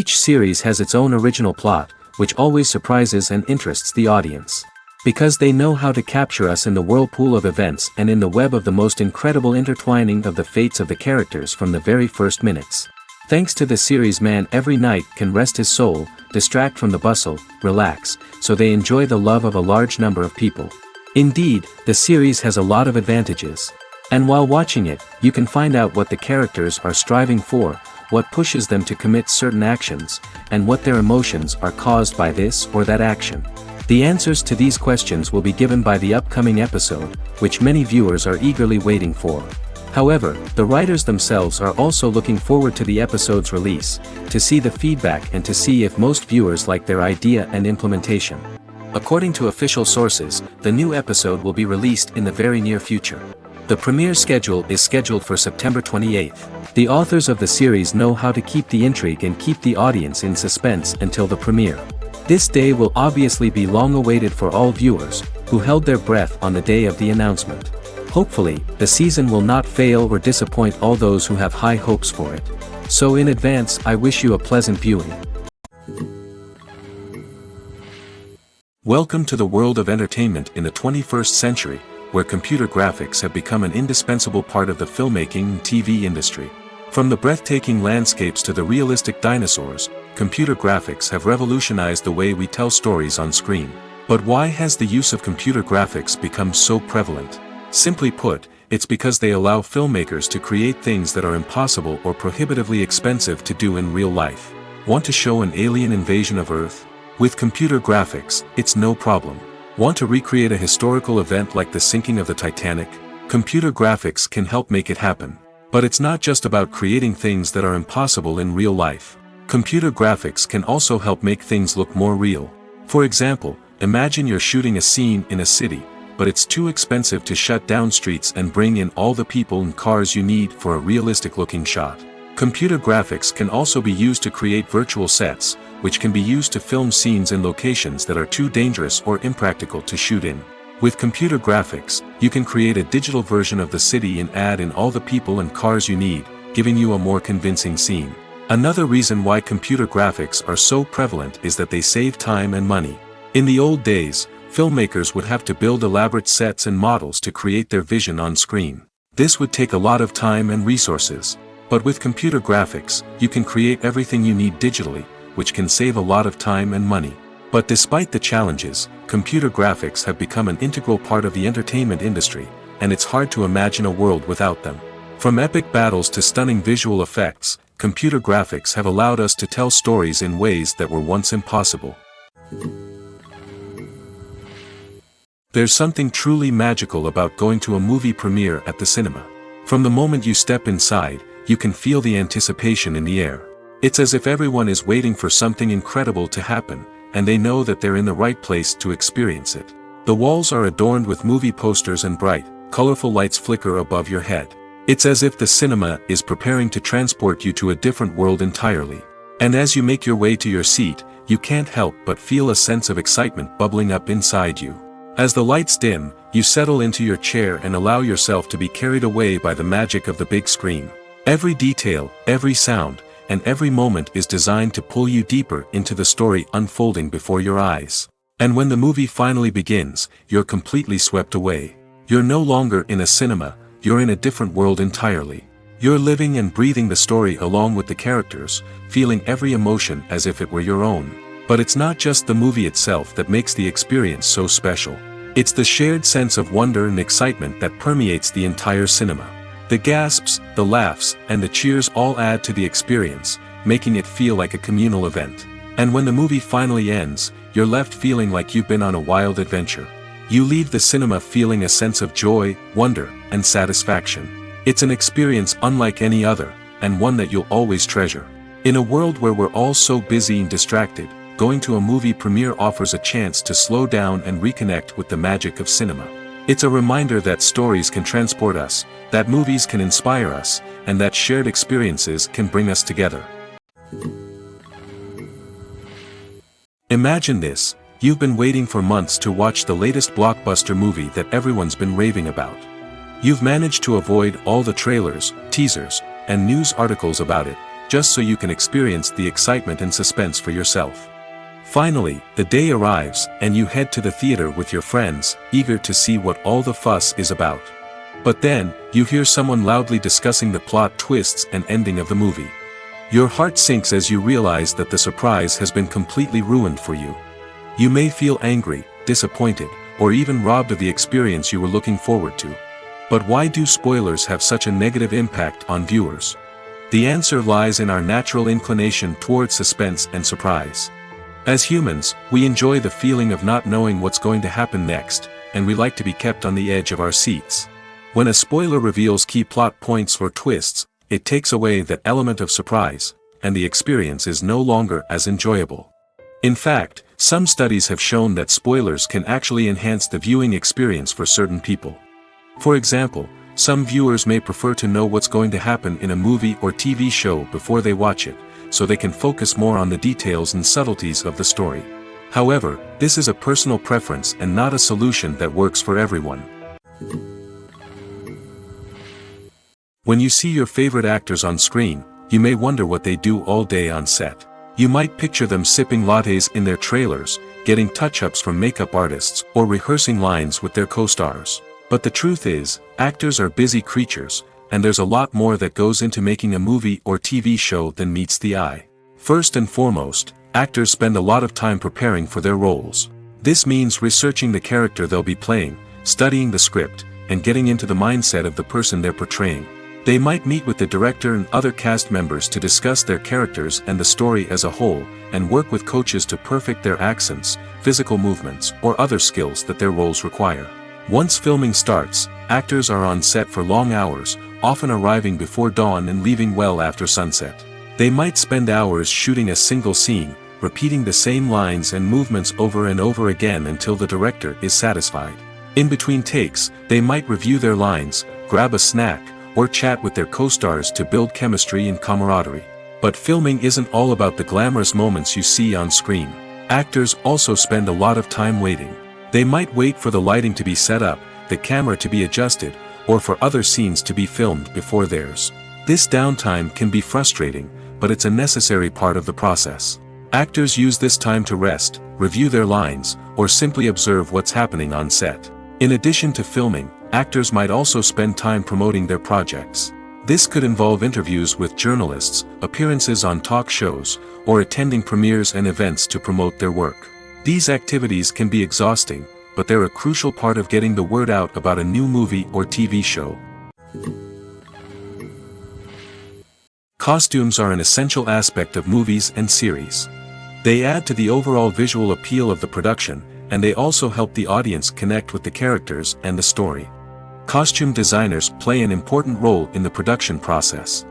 Each series has its own original plot, which always surprises and interests the audience. Because they know how to capture us in the whirlpool of events and in the web of the most incredible intertwining of the fates of the characters from the very first minutes. Thanks to the series, man every night can rest his soul, distract from the bustle, relax, so they enjoy the love of a large number of people. Indeed, the series has a lot of advantages. And while watching it, you can find out what the characters are striving for, what pushes them to commit certain actions, and what their emotions are caused by this or that action. The answers to these questions will be given by the upcoming episode, which many viewers are eagerly waiting for. However, the writers themselves are also looking forward to the episode's release, to see the feedback and to see if most viewers like their idea and implementation. According to official sources, the new episode will be released in the very near future. The premiere schedule is scheduled for September 28th. The authors of the series know how to keep the intrigue and keep the audience in suspense until the premiere. This day will obviously be long awaited for all viewers, who held their breath on the day of the announcement. Hopefully, the season will not fail or disappoint all those who have high hopes for it. So in advance, I wish you a pleasant viewing. Welcome to the world of entertainment in the 21st century, where computer graphics have become an indispensable part of the filmmaking and TV industry. From the breathtaking landscapes to the realistic dinosaurs, computer graphics have revolutionized the way we tell stories on screen. But why has the use of computer graphics become so prevalent? Simply put, it's because they allow filmmakers to create things that are impossible or prohibitively expensive to do in real life. Want to show an alien invasion of Earth? With computer graphics, it's no problem. Want to recreate a historical event like the sinking of the Titanic? Computer graphics can help make it happen. But it's not just about creating things that are impossible in real life. Computer graphics can also help make things look more real. For example, imagine you're shooting a scene in a city, but it's too expensive to shut down streets and bring in all the people and cars you need for a realistic-looking shot. Computer graphics can also be used to create virtual sets, which can be used to film scenes in locations that are too dangerous or impractical to shoot in. With computer graphics, you can create a digital version of the city and add in all the people and cars you need, giving you a more convincing scene. Another reason why computer graphics are so prevalent is that they save time and money. In the old days, filmmakers would have to build elaborate sets and models to create their vision on screen. This would take a lot of time and resources. But with computer graphics, you can create everything you need digitally, which can save a lot of time and money. But despite the challenges, computer graphics have become an integral part of the entertainment industry, and it's hard to imagine a world without them. From epic battles to stunning visual effects, computer graphics have allowed us to tell stories in ways that were once impossible. There's something truly magical about going to a movie premiere at the cinema. From the moment you step inside, you can feel the anticipation in the air. It's as if everyone is waiting for something incredible to happen, and they know that they're in the right place to experience it. The walls are adorned with movie posters and bright, colorful lights flicker above your head. It's as if the cinema is preparing to transport you to a different world entirely. And as you make your way to your seat, you can't help but feel a sense of excitement bubbling up inside you. As the lights dim, you settle into your chair and allow yourself to be carried away by the magic of the big screen. Every detail, every sound, and every moment is designed to pull you deeper into the story unfolding before your eyes. And when the movie finally begins, you're completely swept away. You're no longer in a cinema, you're in a different world entirely. You're living and breathing the story along with the characters, feeling every emotion as if it were your own. But it's not just the movie itself that makes the experience so special. It's the shared sense of wonder and excitement that permeates the entire cinema. The gasps, the laughs, and the cheers all add to the experience, making it feel like a communal event. And when the movie finally ends, you're left feeling like you've been on a wild adventure. You leave the cinema feeling a sense of joy, wonder, and satisfaction. It's an experience unlike any other, and one that you'll always treasure. In a world where we're all so busy and distracted, going to a movie premiere offers a chance to slow down and reconnect with the magic of cinema. It's a reminder that stories can transport us, that movies can inspire us, and that shared experiences can bring us together. Imagine this: you've been waiting for months to watch the latest blockbuster movie that everyone's been raving about. You've managed to avoid all the trailers, teasers, and news articles about it, just so you can experience the excitement and suspense for yourself. Finally, the day arrives, and you head to the theater with your friends, eager to see what all the fuss is about. But then, you hear someone loudly discussing the plot twists and ending of the movie. Your heart sinks as you realize that the surprise has been completely ruined for you. You may feel angry, disappointed, or even robbed of the experience you were looking forward to. But why do spoilers have such a negative impact on viewers? The answer lies in our natural inclination towards suspense and surprise. As humans, we enjoy the feeling of not knowing what's going to happen next, and we like to be kept on the edge of our seats. When a spoiler reveals key plot points or twists, it takes away that element of surprise, and the experience is no longer as enjoyable. In fact, some studies have shown that spoilers can actually enhance the viewing experience for certain people. For example, some viewers may prefer to know what's going to happen in a movie or TV show before they watch it, so they can focus more on the details and subtleties of the story. However, this is a personal preference and not a solution that works for everyone. When you see your favorite actors on screen, you may wonder what they do all day on set. You might picture them sipping lattes in their trailers, getting touch-ups from makeup artists, or rehearsing lines with their co-stars. But the truth is, actors are busy creatures, and there's a lot more that goes into making a movie or TV show than meets the eye. First and foremost, actors spend a lot of time preparing for their roles. This means researching the character they'll be playing, studying the script, and getting into the mindset of the person they're portraying. They might meet with the director and other cast members to discuss their characters and the story as a whole, and work with coaches to perfect their accents, physical movements, or other skills that their roles require. Once filming starts, actors are on set for long hours, often arriving before dawn and leaving well after sunset. They might spend hours shooting a single scene, repeating the same lines and movements over and over again until the director is satisfied. In between takes, they might review their lines, grab a snack, or chat with their co-stars to build chemistry and camaraderie. But filming isn't all about the glamorous moments you see on screen. Actors also spend a lot of time waiting. They might wait for the lighting to be set up, the camera to be adjusted, or for other scenes to be filmed before theirs. This downtime can be frustrating, but it's a necessary part of the process. Actors use this time to rest, review their lines, or simply observe what's happening on set. In addition to filming, actors might also spend time promoting their projects. This could involve interviews with journalists, appearances on talk shows, or attending premieres and events to promote their work. These activities can be exhausting, but they're a crucial part of getting the word out about a new movie or TV show. Costumes are an essential aspect of movies and series. They add to the overall visual appeal of the production, and they also help the audience connect with the characters and the story. Costume designers play an important role in the production process.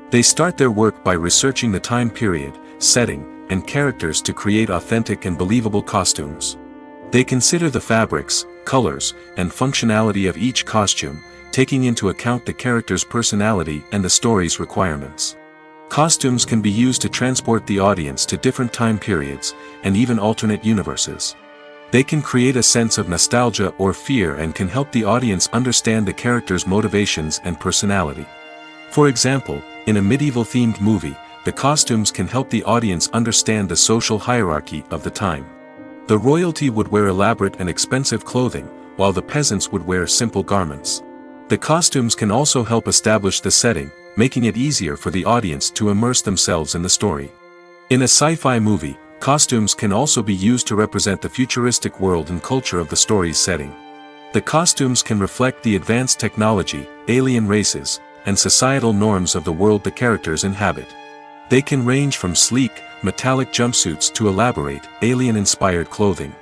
They start their work by researching the time period, setting, and characters to create authentic and believable costumes. They consider the fabrics, colors, and functionality of each costume, taking into account the character's personality and the story's requirements. Costumes can be used to transport the audience to different time periods, and even alternate universes. They can create a sense of nostalgia or fear and can help the audience understand the character's motivations and personality. For example, in a medieval-themed movie, the costumes can help the audience understand the social hierarchy of the time. The royalty would wear elaborate and expensive clothing, while the peasants would wear simple garments. The costumes can also help establish the setting, making it easier for the audience to immerse themselves in the story. In a sci-fi movie, costumes can also be used to represent the futuristic world and culture of the story's setting. The costumes can reflect the advanced technology, alien races, and societal norms of the world the characters inhabit. They can range from sleek, metallic jumpsuits to elaborate, alien-inspired clothing.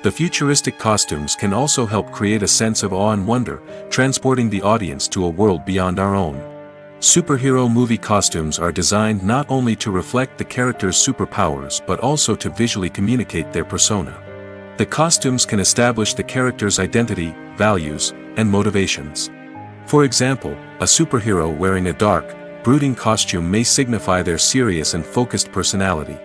The futuristic costumes can also help create a sense of awe and wonder, transporting the audience to a world beyond our own. Superhero movie costumes are designed not only to reflect the character's superpowers but also to visually communicate their persona. The costumes can establish the character's identity, values, and motivations. For example, a superhero wearing a dark, brooding costume may signify their serious and focused personality.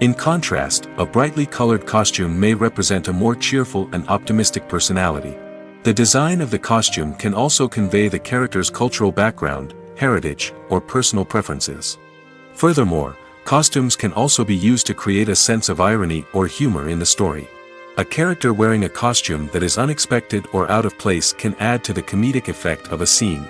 In contrast, a brightly colored costume may represent a more cheerful and optimistic personality. The design of the costume can also convey the character's cultural background, heritage, or personal preferences. Furthermore, costumes can also be used to create a sense of irony or humor in the story. A character wearing a costume that is unexpected or out of place can add to the comedic effect of a scene.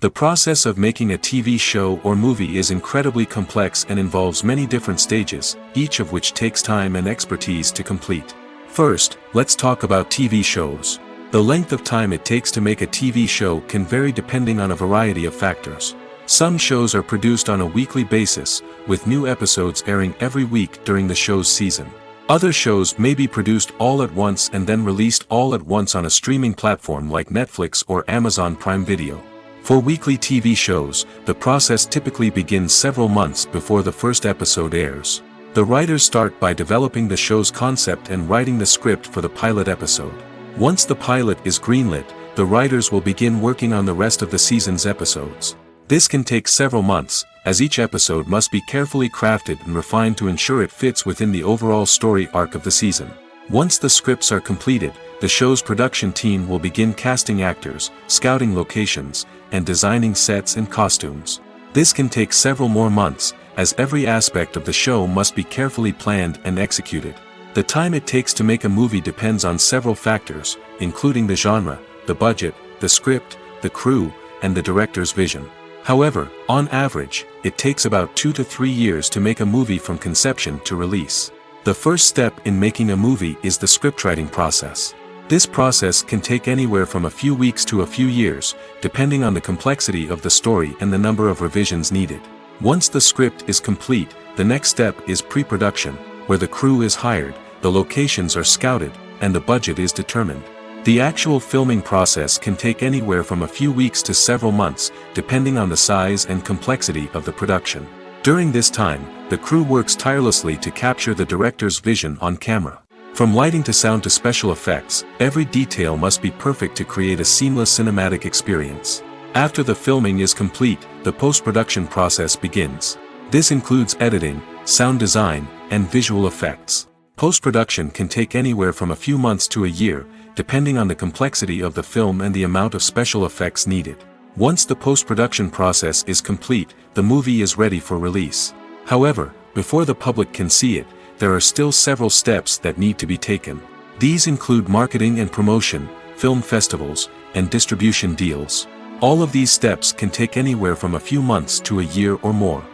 The process of making a TV show or movie is incredibly complex and involves many different stages, each of which takes time and expertise to complete. First, let's talk about TV shows. The length of time it takes to make a TV show can vary depending on a variety of factors. Some shows are produced on a weekly basis, with new episodes airing every week during the show's season. Other shows may be produced all at once and then released all at once on a streaming platform like Netflix or Amazon Prime Video. For weekly TV shows, the process typically begins several months before the first episode airs. The writers start by developing the show's concept and writing the script for the pilot episode. Once the pilot is greenlit, the writers will begin working on the rest of the season's episodes. This can take several months, as each episode must be carefully crafted and refined to ensure it fits within the overall story arc of the season. Once the scripts are completed, the show's production team will begin casting actors, scouting locations, and designing sets and costumes. This can take several more months, as every aspect of the show must be carefully planned and executed. The time it takes to make a movie depends on several factors, including the genre, the budget, the script, the crew, and the director's vision. However, on average, it takes about 2 to 3 years to make a movie from conception to release. The first step in making a movie is the scriptwriting process. This process can take anywhere from a few weeks to a few years, depending on the complexity of the story and the number of revisions needed. Once the script is complete, the next step is pre-production, where the crew is hired, the locations are scouted, and the budget is determined. The actual filming process can take anywhere from a few weeks to several months, depending on the size and complexity of the production. During this time, the crew works tirelessly to capture the director's vision on camera. From lighting to sound to special effects, every detail must be perfect to create a seamless cinematic experience. After the filming is complete, the post-production process begins. This includes editing, sound design, and visual effects. Post-production can take anywhere from a few months to a year, depending on the complexity of the film and the amount of special effects needed. Once the post-production process is complete, the movie is ready for release. However, before the public can see it, there are still several steps that need to be taken. These include marketing and promotion, film festivals, and distribution deals. All of these steps can take anywhere from a few months to a year or more.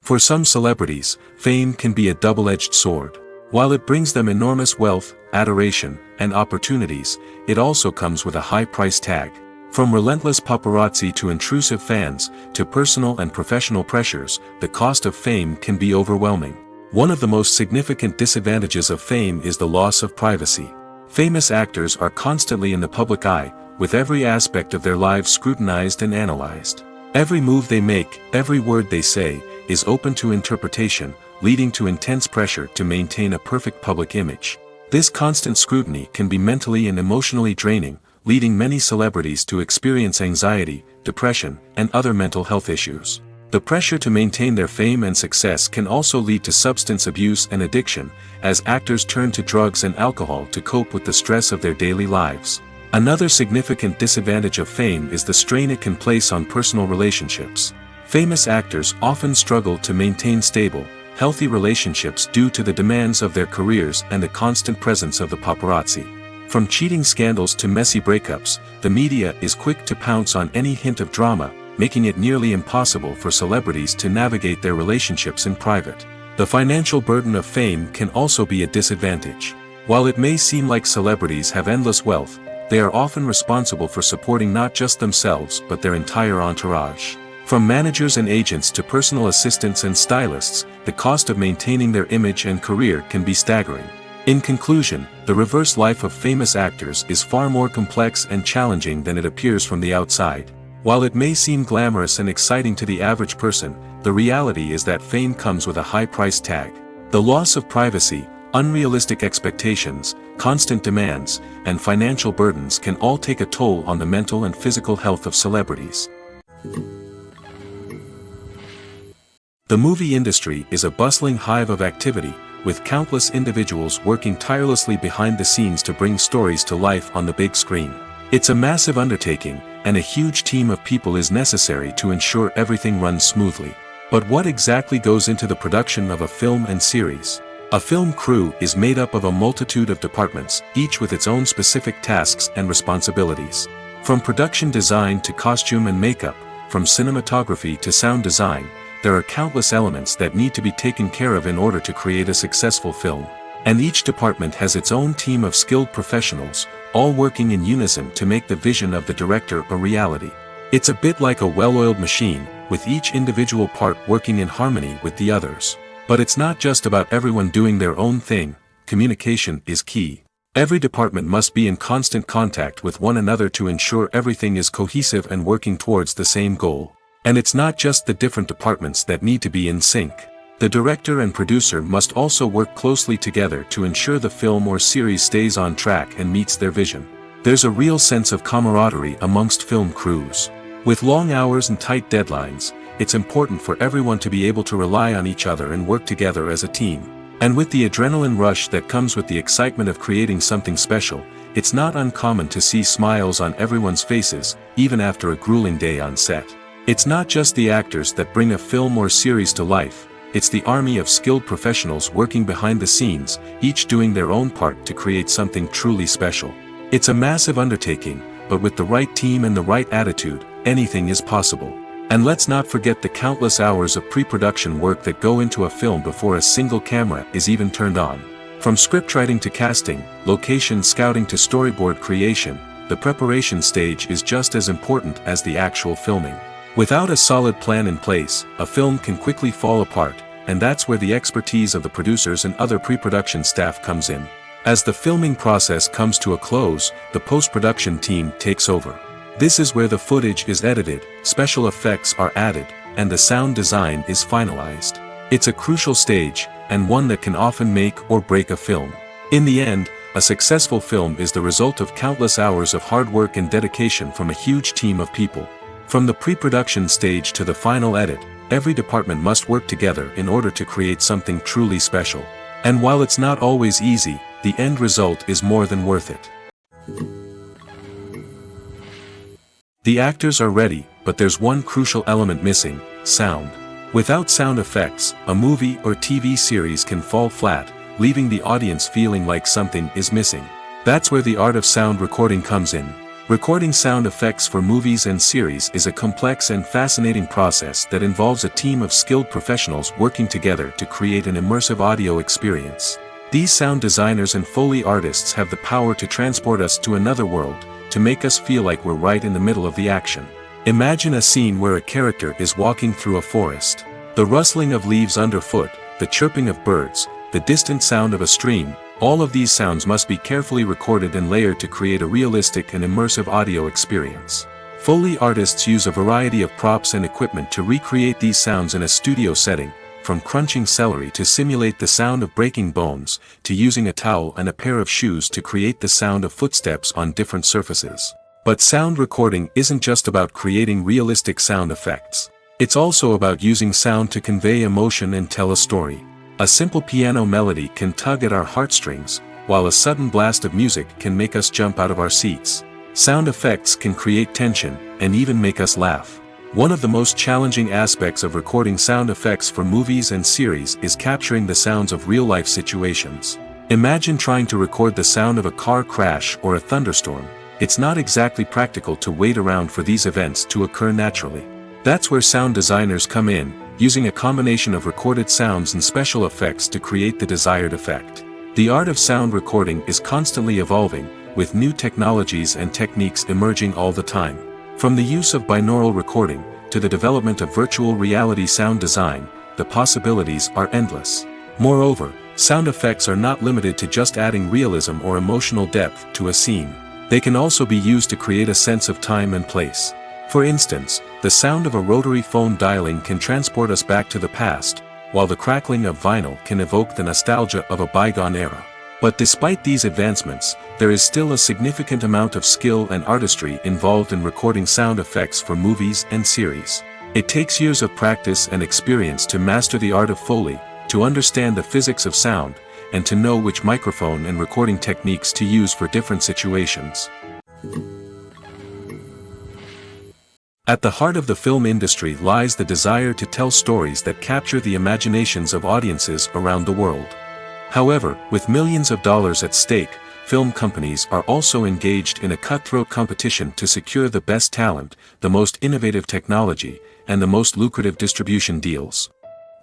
For some celebrities, fame can be a double-edged sword. While it brings them enormous wealth, adoration, and opportunities, it also comes with a high price tag. From relentless paparazzi to intrusive fans, to personal and professional pressures, the cost of fame can be overwhelming. One of the most significant disadvantages of fame is the loss of privacy. Famous actors are constantly in the public eye, with every aspect of their lives scrutinized and analyzed. Every move they make, every word they say, is open to interpretation, leading to intense pressure to maintain a perfect public image. This constant scrutiny can be mentally and emotionally draining, leading many celebrities to experience anxiety, depression, and other mental health issues. The pressure to maintain their fame and success can also lead to substance abuse and addiction, as actors turn to drugs and alcohol to cope with the stress of their daily lives. Another significant disadvantage of fame is the strain it can place on personal relationships. Famous actors often struggle to maintain stable, healthy relationships due to the demands of their careers and the constant presence of the paparazzi. From cheating scandals to messy breakups, the media is quick to pounce on any hint of drama, making it nearly impossible for celebrities to navigate their relationships in private. The financial burden of fame can also be a disadvantage. While it may seem like celebrities have endless wealth, they are often responsible for supporting not just themselves but their entire entourage. From managers and agents to personal assistants and stylists, the cost of maintaining their image and career can be staggering. In conclusion, the reverse life of famous actors is far more complex and challenging than it appears from the outside. While it may seem glamorous and exciting to the average person, the reality is that fame comes with a high price tag. The loss of privacy, unrealistic expectations, constant demands, and financial burdens can all take a toll on the mental and physical health of celebrities. The movie industry is a bustling hive of activity, with countless individuals working tirelessly behind the scenes to bring stories to life on the big screen. It's a massive undertaking, and a huge team of people is necessary to ensure everything runs smoothly. But what exactly goes into the production of a film and series? A film crew is made up of a multitude of departments, each with its own specific tasks and responsibilities. From production design to costume and makeup, from cinematography to sound design, there are countless elements that need to be taken care of in order to create a successful film. And each department has its own team of skilled professionals, all working in unison to make the vision of the director a reality. It's a bit like a well-oiled machine, with each individual part working in harmony with the others. But it's not just about everyone doing their own thing. Communication is key. Every department must be in constant contact with one another to ensure everything is cohesive and working towards the same goal. And it's not just the different departments that need to be in sync. The director and producer must also work closely together to ensure the film or series stays on track and meets their vision. There's a real sense of camaraderie amongst film crews. With long hours and tight deadlines, it's important for everyone to be able to rely on each other and work together as a team. And with the adrenaline rush that comes with the excitement of creating something special, it's not uncommon to see smiles on everyone's faces, even after a grueling day on set. It's not just the actors that bring a film or series to life. It's the army of skilled professionals working behind the scenes, each doing their own part to create something truly special. It's a massive undertaking, but with the right team and the right attitude, anything is possible. And let's not forget the countless hours of pre-production work that go into a film before a single camera is even turned on. From scriptwriting to casting, location scouting to storyboard creation, the preparation stage is just as important as the actual filming. Without a solid plan in place, a film can quickly fall apart, and that's where the expertise of the producers and other pre-production staff comes in. As the filming process comes to a close, the post-production team takes over. This is where the footage is edited, special effects are added, and the sound design is finalized. It's a crucial stage, and one that can often make or break a film. In the end, a successful film is the result of countless hours of hard work and dedication from a huge team of people. From the pre-production stage to the final edit, every department must work together in order to create something truly special. And while it's not always easy, the end result is more than worth it. The actors are ready, but there's one crucial element missing: sound. Without sound effects, a movie or TV series can fall flat, leaving the audience feeling like something is missing. That's where the art of sound recording comes in. Recording sound effects for movies and series is a complex and fascinating process that involves a team of skilled professionals working together to create an immersive audio experience. These sound designers and Foley artists have the power to transport us to another world, to make us feel like we're right in the middle of the action. Imagine a scene where a character is walking through a forest. The rustling of leaves underfoot, the chirping of birds, the distant sound of a stream, all of these sounds must be carefully recorded and layered to create a realistic and immersive audio experience. Foley artists use a variety of props and equipment to recreate these sounds in a studio setting, from crunching celery to simulate the sound of breaking bones, to using a towel and a pair of shoes to create the sound of footsteps on different surfaces. But sound recording isn't just about creating realistic sound effects. It's also about using sound to convey emotion and tell a story. A simple piano melody can tug at our heartstrings, while a sudden blast of music can make us jump out of our seats. Sound effects can create tension, and even make us laugh. One of the most challenging aspects of recording sound effects for movies and series is capturing the sounds of real-life situations. Imagine trying to record the sound of a car crash or a thunderstorm. It's not exactly practical to wait around for these events to occur naturally. That's where sound designers come in, using a combination of recorded sounds and special effects to create the desired effect. The art of sound recording is constantly evolving, with new technologies and techniques emerging all the time. From the use of binaural recording, to the development of virtual reality sound design, the possibilities are endless. Moreover, sound effects are not limited to just adding realism or emotional depth to a scene. They can also be used to create a sense of time and place. For instance, the sound of a rotary phone dialing can transport us back to the past, while the crackling of vinyl can evoke the nostalgia of a bygone era. But despite these advancements, there is still a significant amount of skill and artistry involved in recording sound effects for movies and series. It takes years of practice and experience to master the art of Foley, to understand the physics of sound, and to know which microphone and recording techniques to use for different situations. At the heart of the film industry lies the desire to tell stories that capture the imaginations of audiences around the world. However, with millions of dollars at stake, film companies are also engaged in a cutthroat competition to secure the best talent, the most innovative technology, and the most lucrative distribution deals.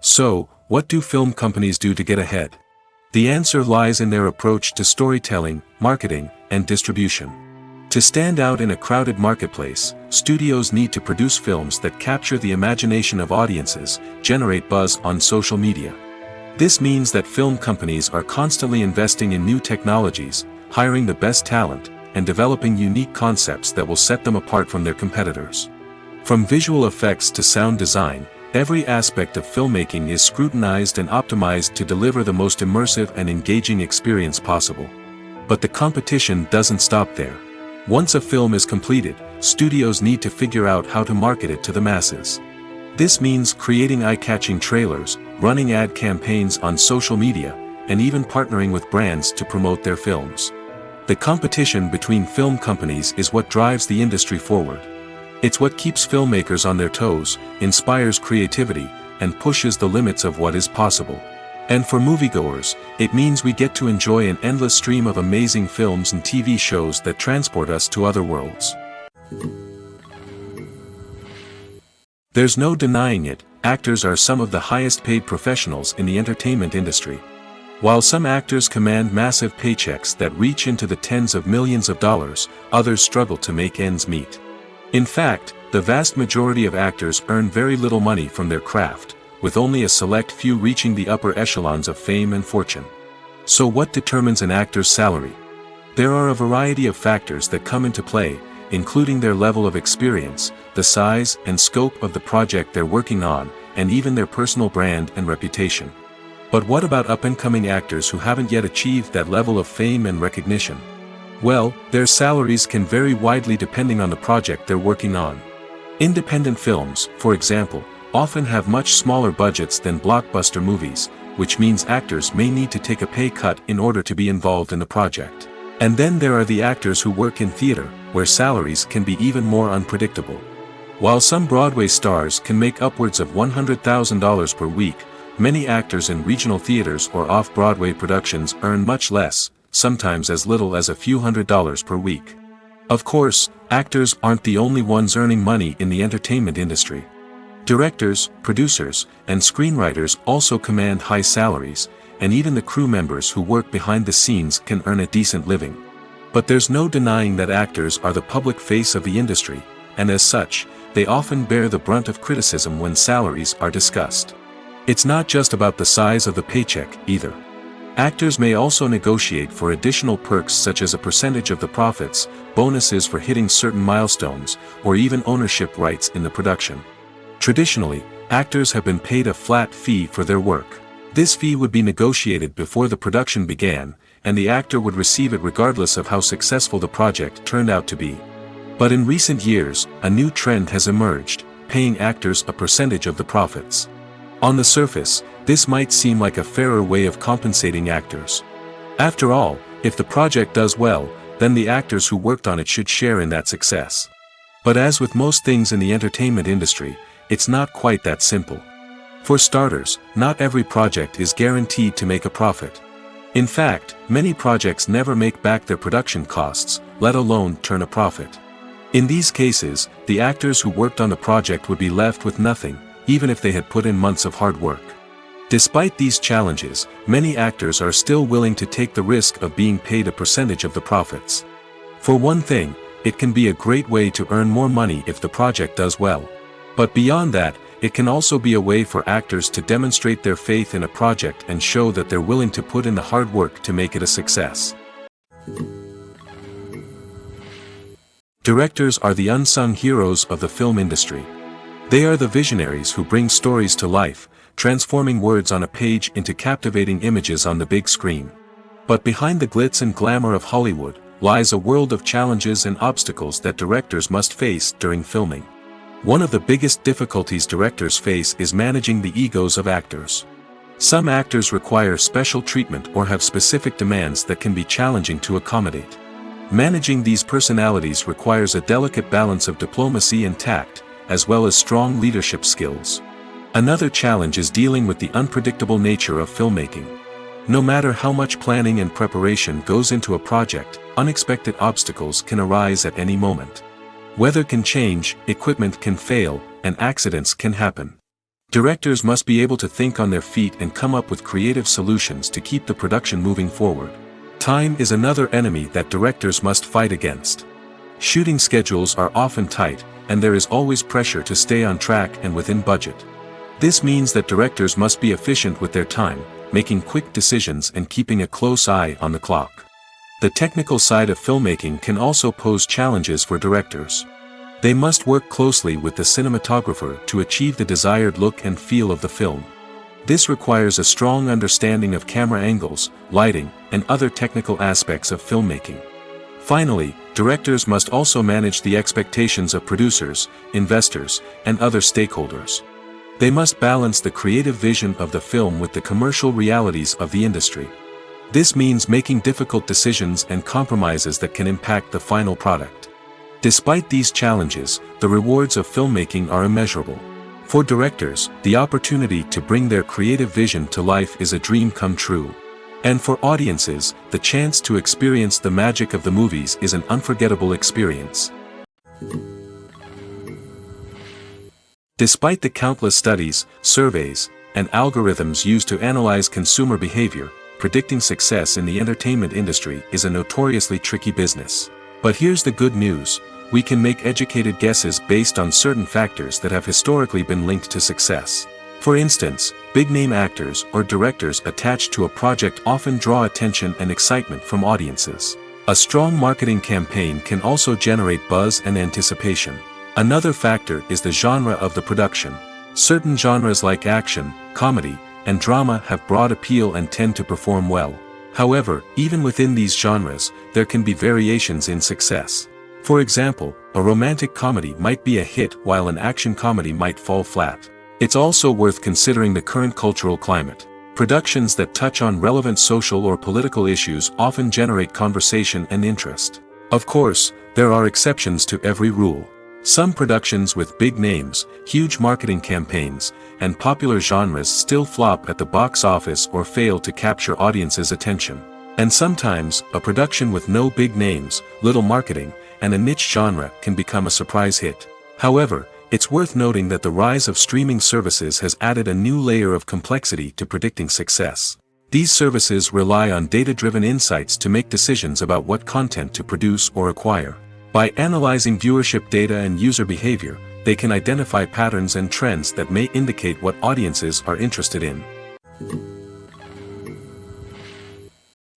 So, what do film companies do to get ahead? The answer lies in their approach to storytelling, marketing, and distribution. To stand out in a crowded marketplace, studios need to produce films that capture the imagination of audiences, generate buzz on social media. This means that film companies are constantly investing in new technologies, hiring the best talent, and developing unique concepts that will set them apart from their competitors. From visual effects to sound design, every aspect of filmmaking is scrutinized and optimized to deliver the most immersive and engaging experience possible. But the competition doesn't stop there. Once a film is completed, studios need to figure out how to market it to the masses. This means creating eye-catching trailers, running ad campaigns on social media, and even partnering with brands to promote their films. The competition between film companies is what drives the industry forward. It's what keeps filmmakers on their toes, inspires creativity, and pushes the limits of what is possible. And for moviegoers, it means we get to enjoy an endless stream of amazing films and TV shows that transport us to other worlds. There's no denying it, actors are some of the highest paid professionals in the entertainment industry. While some actors command massive paychecks that reach into the tens of millions of dollars, others struggle to make ends meet. In fact, the vast majority of actors earn very little money from their craft, with only a select few reaching the upper echelons of fame and fortune. So what determines an actor's salary? There are a variety of factors that come into play, including their level of experience, the size and scope of the project they're working on, and even their personal brand and reputation. But what about up-and-coming actors who haven't yet achieved that level of fame and recognition? Well, their salaries can vary widely depending on the project they're working on. Independent films, for example, often have much smaller budgets than blockbuster movies, which means actors may need to take a pay cut in order to be involved in the project. And then there are the actors who work in theater, where salaries can be even more unpredictable. While some Broadway stars can make upwards of $100,000 per week, many actors in regional theaters or off-Broadway productions earn much less, sometimes as little as a few $100s per week. Of course, actors aren't the only ones earning money in the entertainment industry. Directors, producers, and screenwriters also command high salaries, and even the crew members who work behind the scenes can earn a decent living. But there's no denying that actors are the public face of the industry, and as such, they often bear the brunt of criticism when salaries are discussed. It's not just about the size of the paycheck, either. Actors may also negotiate for additional perks such as a percentage of the profits, bonuses for hitting certain milestones, or even ownership rights in the production. Traditionally, actors have been paid a flat fee for their work. This fee would be negotiated before the production began, and the actor would receive it regardless of how successful the project turned out to be. But in recent years, a new trend has emerged, paying actors a percentage of the profits. On the surface, this might seem like a fairer way of compensating actors. After all, if the project does well, then the actors who worked on it should share in that success. But as with most things in the entertainment industry, it's not quite that simple. For starters, not every project is guaranteed to make a profit. In fact, many projects never make back their production costs, let alone turn a profit. In these cases, the actors who worked on the project would be left with nothing, even if they had put in months of hard work. Despite these challenges, many actors are still willing to take the risk of being paid a percentage of the profits. For one thing, it can be a great way to earn more money if the project does well. But beyond that, it can also be a way for actors to demonstrate their faith in a project and show that they're willing to put in the hard work to make it a success. Directors are the unsung heroes of the film industry. They are the visionaries who bring stories to life, transforming words on a page into captivating images on the big screen. But behind the glitz and glamour of Hollywood, lies a world of challenges and obstacles that directors must face during filming. One of the biggest difficulties directors face is managing the egos of actors. Some actors require special treatment or have specific demands that can be challenging to accommodate. Managing these personalities requires a delicate balance of diplomacy and tact, as well as strong leadership skills. Another challenge is dealing with the unpredictable nature of filmmaking. No matter how much planning and preparation goes into a project, unexpected obstacles can arise at any moment. Weather can change, equipment can fail, and accidents can happen. Directors must be able to think on their feet and come up with creative solutions to keep the production moving forward. Time is another enemy that directors must fight against. Shooting schedules are often tight, and there is always pressure to stay on track and within budget. This means that directors must be efficient with their time, making quick decisions and keeping a close eye on the clock. The technical side of filmmaking can also pose challenges for directors. They must work closely with the cinematographer to achieve the desired look and feel of the film. This requires a strong understanding of camera angles, lighting, and other technical aspects of filmmaking. Finally, directors must also manage the expectations of producers, investors, and other stakeholders. They must balance the creative vision of the film with the commercial realities of the industry. This means making difficult decisions and compromises that can impact the final product. Despite these challenges, the rewards of filmmaking are immeasurable. For directors, the opportunity to bring their creative vision to life is a dream come true. And for audiences, the chance to experience the magic of the movies is an unforgettable experience. Despite the countless studies, surveys, and algorithms used to analyze consumer behavior, predicting success in the entertainment industry is a notoriously tricky business. But here's the good news: we can make educated guesses based on certain factors that have historically been linked to success. For instance, big-name actors or directors attached to a project often draw attention and excitement from audiences. A strong marketing campaign can also generate buzz and anticipation. Another factor is the genre of the production. Certain genres like action, comedy, and drama have broad appeal and tend to perform well. However, even within these genres, there can be variations in success. For example, a romantic comedy might be a hit while an action comedy might fall flat. It's also worth considering the current cultural climate. Productions that touch on relevant social or political issues often generate conversation and interest. Of course, there are exceptions to every rule. Some productions with big names, huge marketing campaigns, and popular genres still flop at the box office or fail to capture audiences' attention. And sometimes, a production with no big names, little marketing, and a niche genre can become a surprise hit. However, it's worth noting that the rise of streaming services has added a new layer of complexity to predicting success. These services rely on data-driven insights to make decisions about what content to produce or acquire. By analyzing viewership data and user behavior, they can identify patterns and trends that may indicate what audiences are interested in.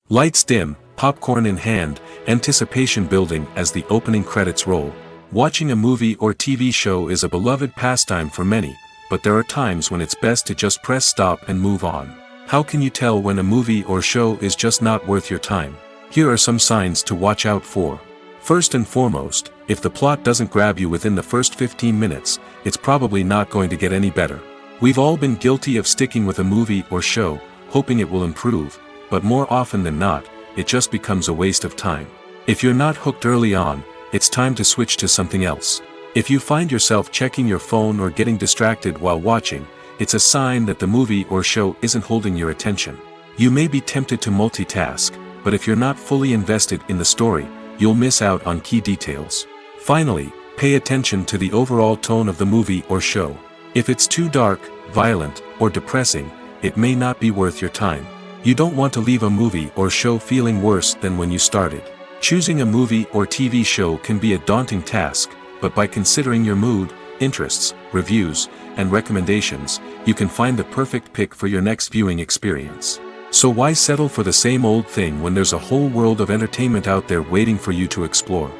Lights dim, popcorn in hand, anticipation building as the opening credits roll. Watching a movie or TV show is a beloved pastime for many, but there are times when it's best to just press stop and move on. How can you tell when a movie or show is just not worth your time? Here are some signs to watch out for. First and foremost, if the plot doesn't grab you within the first 15 minutes, it's probably not going to get any better. We've all been guilty of sticking with a movie or show, hoping it will improve, but more often than not, it just becomes a waste of time. If you're not hooked early on, it's time to switch to something else. If you find yourself checking your phone or getting distracted while watching, it's a sign that the movie or show isn't holding your attention. You may be tempted to multitask, but if you're not fully invested in the story, you'll miss out on key details. Finally, pay attention to the overall tone of the movie or show. If it's too dark, violent, or depressing, it may not be worth your time. You don't want to leave a movie or show feeling worse than when you started. Choosing a movie or TV show can be a daunting task, but by considering your mood, interests, reviews, and recommendations, you can find the perfect pick for your next viewing experience. So why settle for the same old thing when there's a whole world of entertainment out there waiting for you to explore?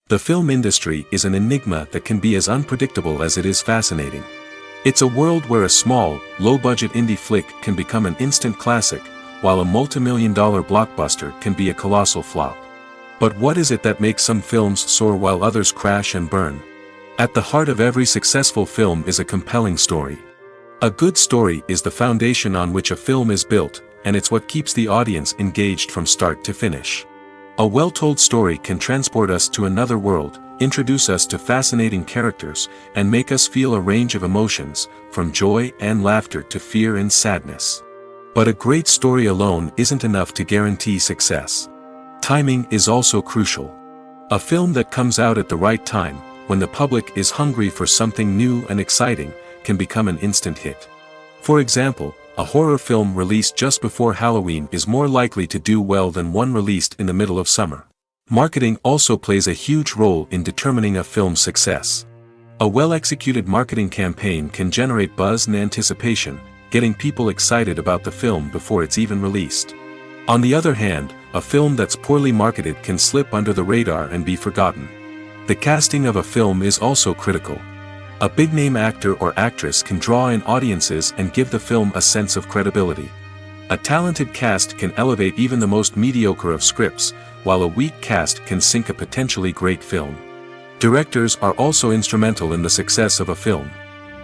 The film industry is an enigma that can be as unpredictable as it is fascinating. It's a world where a small, low-budget indie flick can become an instant classic, while a multi-million-dollar blockbuster can be a colossal flop. But what is it that makes some films soar while others crash and burn? At the heart of every successful film is a compelling story. A good story is the foundation on which a film is built, and it's what keeps the audience engaged from start to finish. A well-told story can transport us to another world, introduce us to fascinating characters, and make us feel a range of emotions, from joy and laughter to fear and sadness. But a great story alone isn't enough to guarantee success. Timing is also crucial. A film that comes out at the right time, when the public is hungry for something new and exciting, can become an instant hit. For example, a horror film released just before Halloween is more likely to do well than one released in the middle of summer. Marketing also plays a huge role in determining a film's success. A well-executed marketing campaign can generate buzz and anticipation, getting people excited about the film before it's even released. On the other hand, a film that's poorly marketed can slip under the radar and be forgotten. The casting of a film is also critical. A big-name actor or actress can draw in audiences and give the film a sense of credibility. A talented cast can elevate even the most mediocre of scripts, while a weak cast can sink a potentially great film. Directors are also instrumental in the success of a film.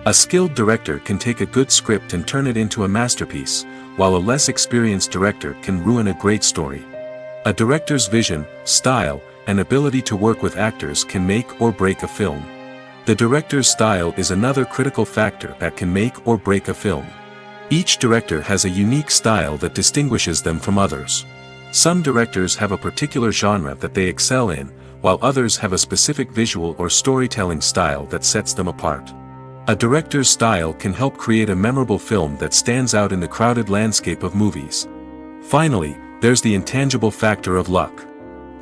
A skilled director can take a good script and turn it into a masterpiece, while a less experienced director can ruin a great story. A director's vision, style, and ability to work with actors can make or break a film. The director's style is another critical factor that can make or break a film. Each director has a unique style that distinguishes them from others. Some directors have a particular genre that they excel in, while others have a specific visual or storytelling style that sets them apart. A director's style can help create a memorable film that stands out in the crowded landscape of movies. Finally, there's the intangible factor of luck.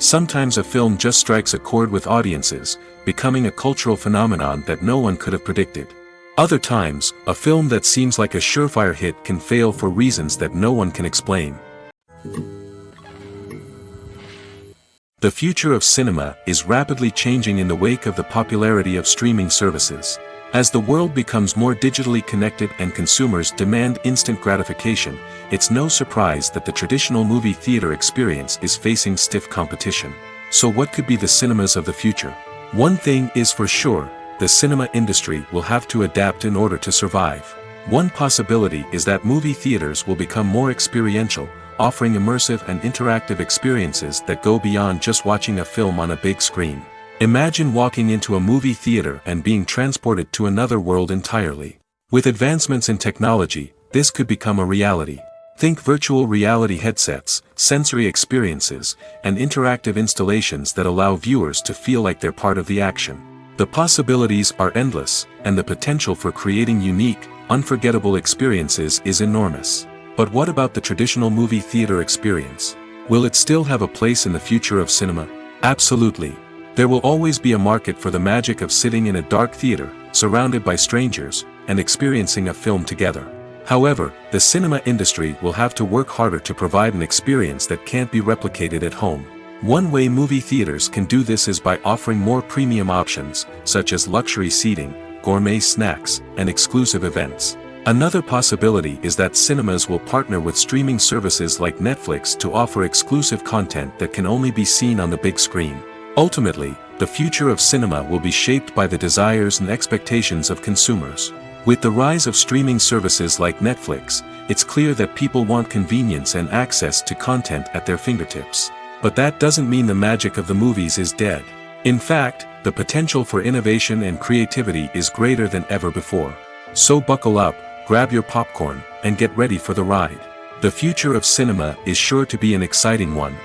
Sometimes a film just strikes a chord with audiences, becoming a cultural phenomenon that no one could have predicted. Other times, a film that seems like a surefire hit can fail for reasons that no one can explain. The future of cinema is rapidly changing in the wake of the popularity of streaming services. As the world becomes more digitally connected and consumers demand instant gratification, it's no surprise that the traditional movie theater experience is facing stiff competition. So what could be the cinemas of the future? One thing is for sure, the cinema industry will have to adapt in order to survive. One possibility is that movie theaters will become more experiential, offering immersive and interactive experiences that go beyond just watching a film on a big screen. Imagine walking into a movie theater and being transported to another world entirely. With advancements in technology, this could become a reality. Think virtual reality headsets, sensory experiences, and interactive installations that allow viewers to feel like they're part of the action. The possibilities are endless, and the potential for creating unique, unforgettable experiences is enormous. But what about the traditional movie theater experience? Will it still have a place in the future of cinema? Absolutely. There will always be a market for the magic of sitting in a dark theater, surrounded by strangers, and experiencing a film together. However, the cinema industry will have to work harder to provide an experience that can't be replicated at home. One way movie theaters can do this is by offering more premium options, such as luxury seating, gourmet snacks, and exclusive events. Another possibility is that cinemas will partner with streaming services like Netflix to offer exclusive content that can only be seen on the big screen. Ultimately, the future of cinema will be shaped by the desires and expectations of consumers. With the rise of streaming services like Netflix, it's clear that people want convenience and access to content at their fingertips. But that doesn't mean the magic of the movies is dead. In fact, the potential for innovation and creativity is greater than ever before. So buckle up, grab your popcorn, and get ready for the ride. The future of cinema is sure to be an exciting one.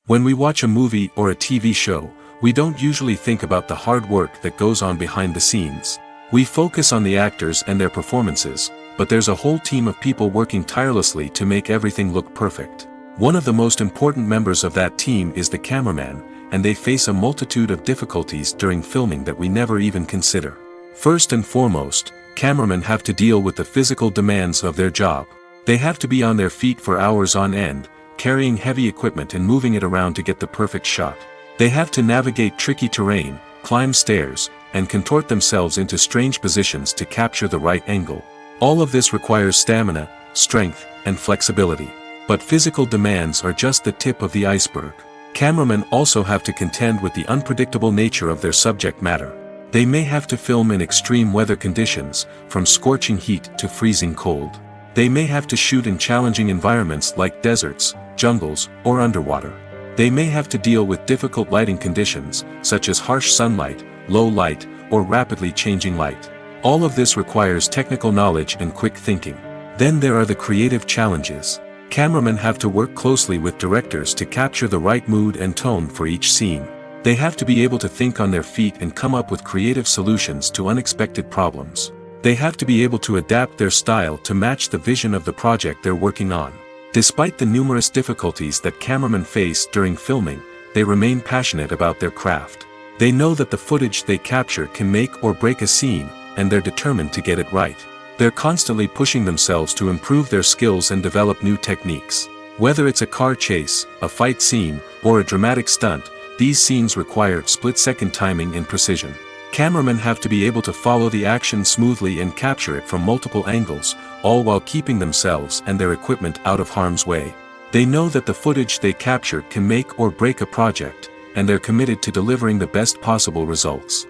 When we watch a movie or a TV show, we don't usually think about the hard work that goes on behind the scenes. We focus on the actors and their performances, but there's a whole team of people working tirelessly to make everything look perfect. One of the most important members of that team is the cameraman, and they face a multitude of difficulties during filming that we never even consider. First and foremost, cameramen have to deal with the physical demands of their job. They have to be on their feet for hours on end, carrying heavy equipment and moving it around to get the perfect shot. They have to navigate tricky terrain, climb stairs, and contort themselves into strange positions to capture the right angle. All of this requires stamina, strength, and flexibility. But physical demands are just the tip of the iceberg. Cameramen also have to contend with the unpredictable nature of their subject matter. They may have to film in extreme weather conditions, from scorching heat to freezing cold. They may have to shoot in challenging environments like deserts, jungles, or underwater. They may have to deal with difficult lighting conditions, such as harsh sunlight, low light, or rapidly changing light. All of this requires technical knowledge and quick thinking. Then there are the creative challenges. Cameramen have to work closely with directors to capture the right mood and tone for each scene. They have to be able to think on their feet and come up with creative solutions to unexpected problems. They have to be able to adapt their style to match the vision of the project they're working on. Despite the numerous difficulties that cameramen face during filming, they remain passionate about their craft. They know that the footage they capture can make or break a scene, and they're determined to get it right. They're constantly pushing themselves to improve their skills and develop new techniques. Whether it's a car chase, a fight scene, or a dramatic stunt, these scenes require split-second timing and precision. Cameramen have to be able to follow the action smoothly and capture it from multiple angles, all while keeping themselves and their equipment out of harm's way. They know that the footage they capture can make or break a project, and they're committed to delivering the best possible results.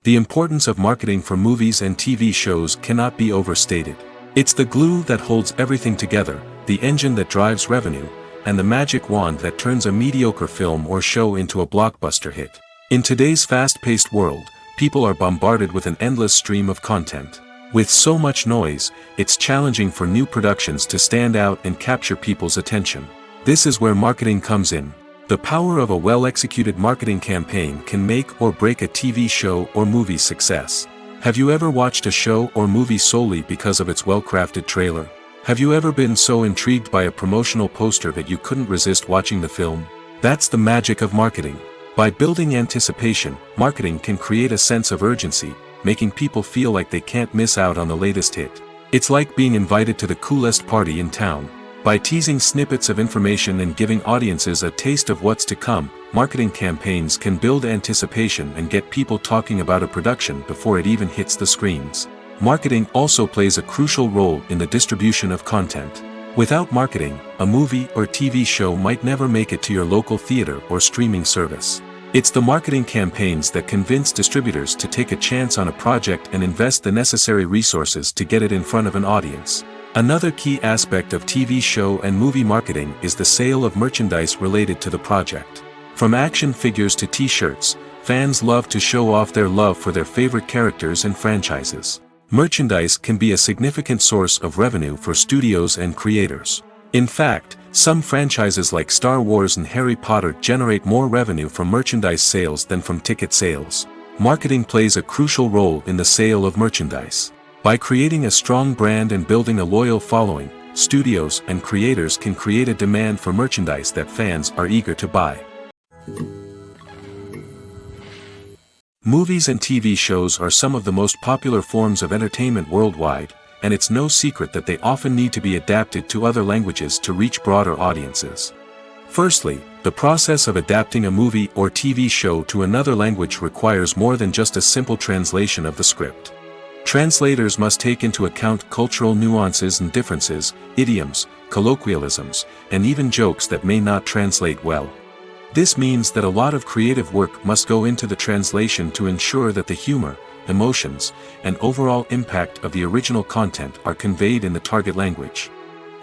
The importance of marketing for movies and TV shows cannot be overstated. It's the glue that holds everything together, the engine that drives revenue, and the magic wand that turns a mediocre film or show into a blockbuster hit. In today's fast-paced world, people are bombarded with an endless stream of content. With so much noise, it's challenging for new productions to stand out and capture people's attention. This is where marketing comes in. The power of a well-executed marketing campaign can make or break a TV show or movie's success. Have you ever watched a show or movie solely because of its well-crafted trailer? Have you ever been so intrigued by a promotional poster that you couldn't resist watching the film? That's the magic of marketing. By building anticipation, marketing can create a sense of urgency, making people feel like they can't miss out on the latest hit. It's like being invited to the coolest party in town. By teasing snippets of information and giving audiences a taste of what's to come, marketing campaigns can build anticipation and get people talking about a production before it even hits the screens. Marketing also plays a crucial role in the distribution of content. Without marketing, a movie or TV show might never make it to your local theater or streaming service. It's the marketing campaigns that convince distributors to take a chance on a project and invest the necessary resources to get it in front of an audience. Another key aspect of TV show and movie marketing is the sale of merchandise related to the project. From action figures to t-shirts, fans love to show off their love for their favorite characters and franchises. Merchandise can be a significant source of revenue for studios and creators. In fact, some franchises like Star Wars and Harry Potter generate more revenue from merchandise sales than from ticket sales. Marketing plays a crucial role in the sale of merchandise. By creating a strong brand and building a loyal following, studios and creators can create a demand for merchandise that fans are eager to buy. Movies and TV shows are some of the most popular forms of entertainment worldwide, and it's no secret that they often need to be adapted to other languages to reach broader audiences. Firstly, the process of adapting a movie or TV show to another language requires more than just a simple translation of the script. Translators must take into account cultural nuances and differences, idioms, colloquialisms, and even jokes that may not translate well. This means that a lot of creative work must go into the translation to ensure that the humor, emotions, and overall impact of the original content are conveyed in the target language.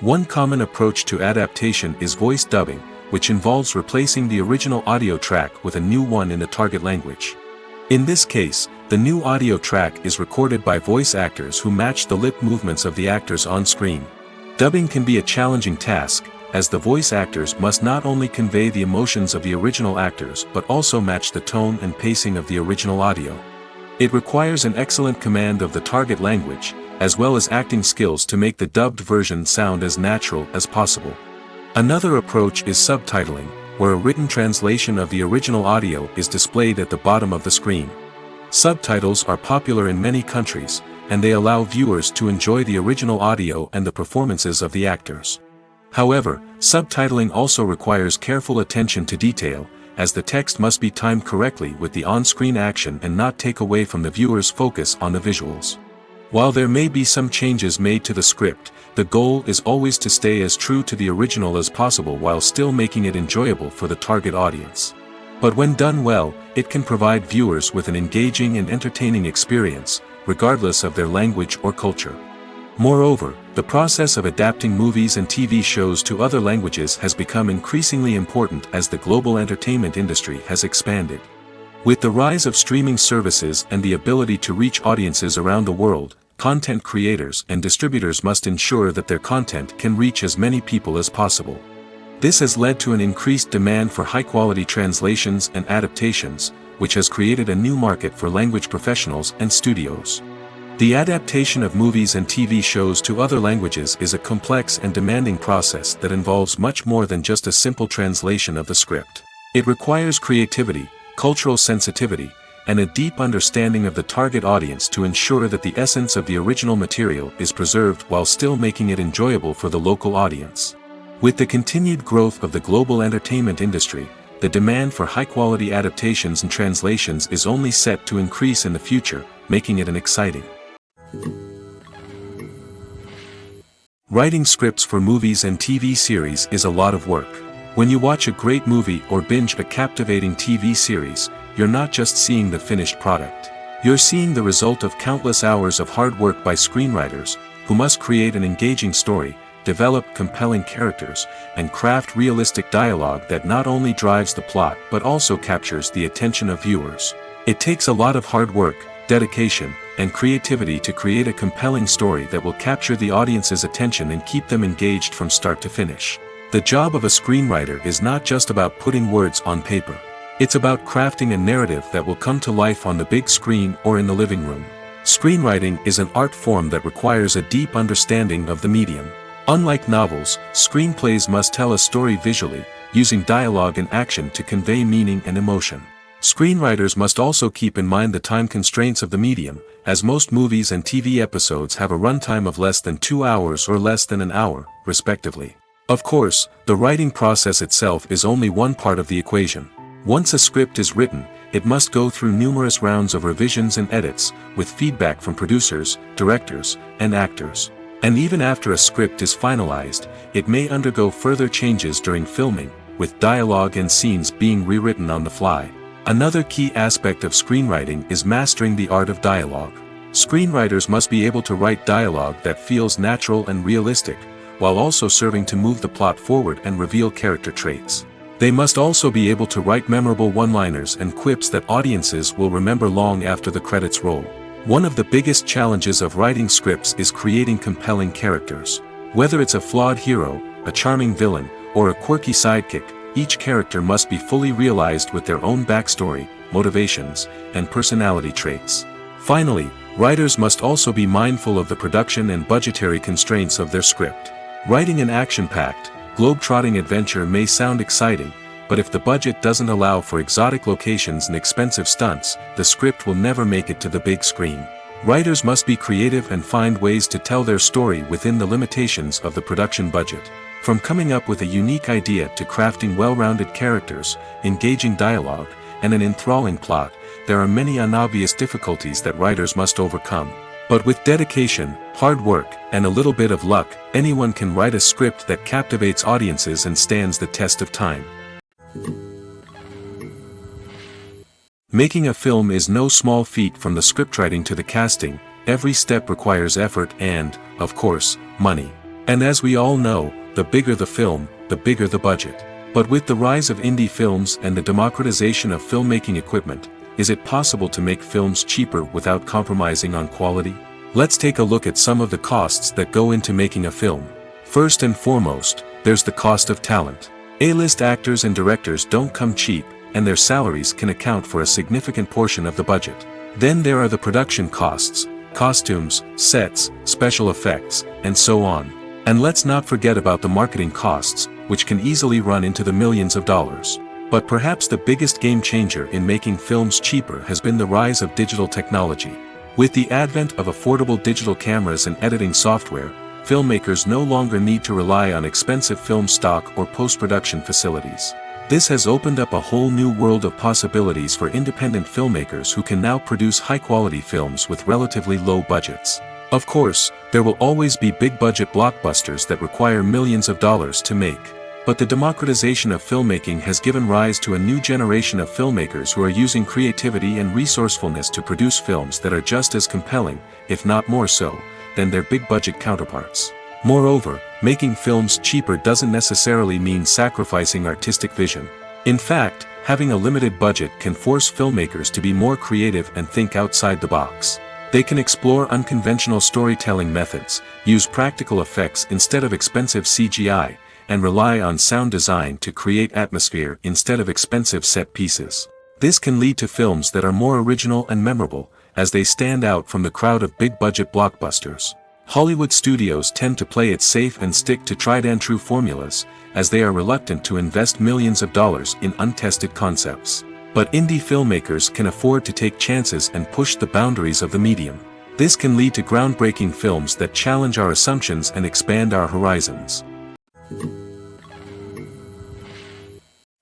One common approach to adaptation is voice dubbing, which involves replacing the original audio track with a new one in the target language. In this case, the new audio track is recorded by voice actors who match the lip movements of the actors on screen. Dubbing can be a challenging task, as the voice actors must not only convey the emotions of the original actors but also match the tone and pacing of the original audio. It requires an excellent command of the target language, as well as acting skills to make the dubbed version sound as natural as possible. Another approach is subtitling, where a written translation of the original audio is displayed at the bottom of the screen. Subtitles are popular in many countries, and they allow viewers to enjoy the original audio and the performances of the actors. However, subtitling also requires careful attention to detail, as the text must be timed correctly with the on-screen action and not take away from the viewer's focus on the visuals. While there may be some changes made to the script, the goal is always to stay as true to the original as possible while still making it enjoyable for the target audience. But when done well, it can provide viewers with an engaging and entertaining experience, regardless of their language or culture. Moreover, the process of adapting movies and TV shows to other languages has become increasingly important as the global entertainment industry has expanded. With the rise of streaming services and the ability to reach audiences around the world, content creators and distributors must ensure that their content can reach as many people as possible. This has led to an increased demand for high-quality translations and adaptations, which has created a new market for language professionals and studios. The adaptation of movies and TV shows to other languages is a complex and demanding process that involves much more than just a simple translation of the script. It requires creativity, cultural sensitivity, and a deep understanding of the target audience to ensure that the essence of the original material is preserved while still making it enjoyable for the local audience. With the continued growth of the global entertainment industry, the demand for high-quality adaptations and translations is only set to increase in the future, making it an exciting. Writing scripts for movies and TV series is a lot of work. When you watch a great movie or binge a captivating TV series, you're not just seeing the finished product. You're seeing the result of countless hours of hard work by screenwriters, who must create an engaging story, develop compelling characters, and craft realistic dialogue that not only drives the plot but also captures the attention of viewers. It takes a lot of hard work, dedication, and creativity to create a compelling story that will capture the audience's attention and keep them engaged from start to finish. The job of a screenwriter is not just about putting words on paper. It's about crafting a narrative that will come to life on the big screen or in the living room. Screenwriting is an art form that requires a deep understanding of the medium. Unlike novels, screenplays must tell a story visually, using dialogue and action to convey meaning and emotion. Screenwriters must also keep in mind the time constraints of the medium, as most movies and TV episodes have a runtime of less than 2 hours or less than an hour, respectively. Of course, the writing process itself is only one part of the equation. Once a script is written, it must go through numerous rounds of revisions and edits, with feedback from producers, directors, and actors. And even after a script is finalized, it may undergo further changes during filming, with dialogue and scenes being rewritten on the fly. Another key aspect of screenwriting is mastering the art of dialogue. Screenwriters must be able to write dialogue that feels natural and realistic, while also serving to move the plot forward and reveal character traits. They must also be able to write memorable one-liners and quips that audiences will remember long after the credits roll. One of the biggest challenges of writing scripts is creating compelling characters. Whether it's a flawed hero, a charming villain, or a quirky sidekick, each character must be fully realized with their own backstory, motivations, and personality traits. Finally, writers must also be mindful of the production and budgetary constraints of their script. Writing an action-packed, globe-trotting adventure may sound exciting, but if the budget doesn't allow for exotic locations and expensive stunts, the script will never make it to the big screen. Writers must be creative and find ways to tell their story within the limitations of the production budget. From coming up with a unique idea to crafting well-rounded characters, engaging dialogue, and an enthralling plot, there are many unobvious difficulties that writers must overcome. But with dedication, hard work, and a little bit of luck, anyone can write a script that captivates audiences and stands the test of time. Making a film is no small feat. From the scriptwriting to the casting, every step requires effort and, of course, money. And as we all know, the bigger the film, the bigger the budget. But with the rise of indie films and the democratization of filmmaking equipment, is it possible to make films cheaper without compromising on quality? Let's take a look at some of the costs that go into making a film. First and foremost, there's the cost of talent. A-list actors and directors don't come cheap, and their salaries can account for a significant portion of the budget. Then there are the production costs, costumes, sets, special effects, and so on. And let's not forget about the marketing costs, which can easily run into the millions of dollars. But perhaps the biggest game changer in making films cheaper has been the rise of digital technology. With the advent of affordable digital cameras and editing software, filmmakers no longer need to rely on expensive film stock or post-production facilities. This has opened up a whole new world of possibilities for independent filmmakers who can now produce high-quality films with relatively low budgets. Of course, there will always be big-budget blockbusters that require millions of dollars to make. But the democratization of filmmaking has given rise to a new generation of filmmakers who are using creativity and resourcefulness to produce films that are just as compelling, if not more so, than their big-budget counterparts. Moreover, making films cheaper doesn't necessarily mean sacrificing artistic vision. In fact, having a limited budget can force filmmakers to be more creative and think outside the box. They can explore unconventional storytelling methods, use practical effects instead of expensive CGI, and rely on sound design to create atmosphere instead of expensive set pieces. This can lead to films that are more original and memorable, as they stand out from the crowd of big-budget blockbusters. Hollywood studios tend to play it safe and stick to tried-and-true formulas, as they are reluctant to invest millions of dollars in untested concepts. But indie filmmakers can afford to take chances and push the boundaries of the medium. This can lead to groundbreaking films that challenge our assumptions and expand our horizons.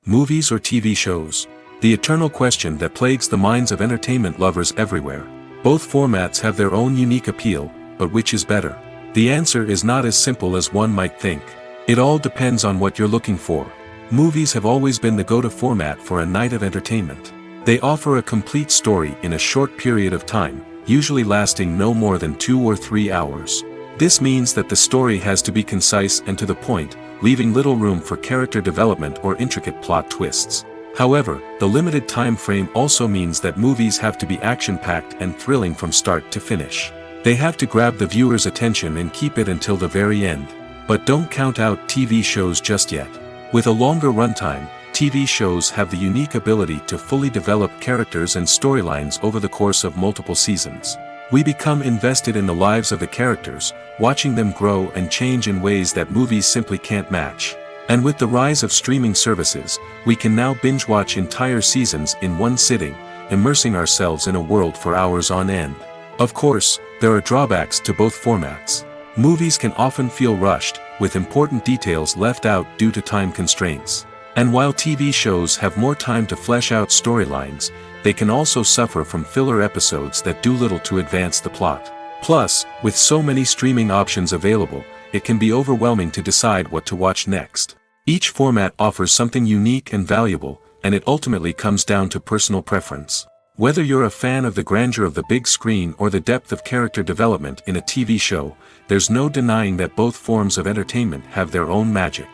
Movies or TV shows? The eternal question that plagues the minds of entertainment lovers everywhere. Both formats have their own unique appeal, but which is better? The answer is not as simple as one might think. It all depends on what you're looking for. Movies have always been the go-to format for a night of entertainment. They offer a complete story in a short period of time, usually lasting no more than 2 or 3 hours. This means that the story has to be concise and to the point, leaving little room for character development or intricate plot twists. However, the limited time frame also means that movies have to be action-packed and thrilling from start to finish. They have to grab the viewer's attention and keep it until the very end. But don't count out TV shows just yet. With a longer runtime, TV shows have the unique ability to fully develop characters and storylines over the course of multiple seasons. We become invested in the lives of the characters, watching them grow and change in ways that movies simply can't match. And with the rise of streaming services, we can now binge-watch entire seasons in one sitting, immersing ourselves in a world for hours on end. Of course, there are drawbacks to both formats. Movies can often feel rushed, with important details left out due to time constraints. And while TV shows have more time to flesh out storylines, they can also suffer from filler episodes that do little to advance the plot. Plus, with so many streaming options available, it can be overwhelming to decide what to watch next. Each format offers something unique and valuable, and it ultimately comes down to personal preference. Whether you're a fan of the grandeur of the big screen or the depth of character development in a TV show, there's no denying that both forms of entertainment have their own magic.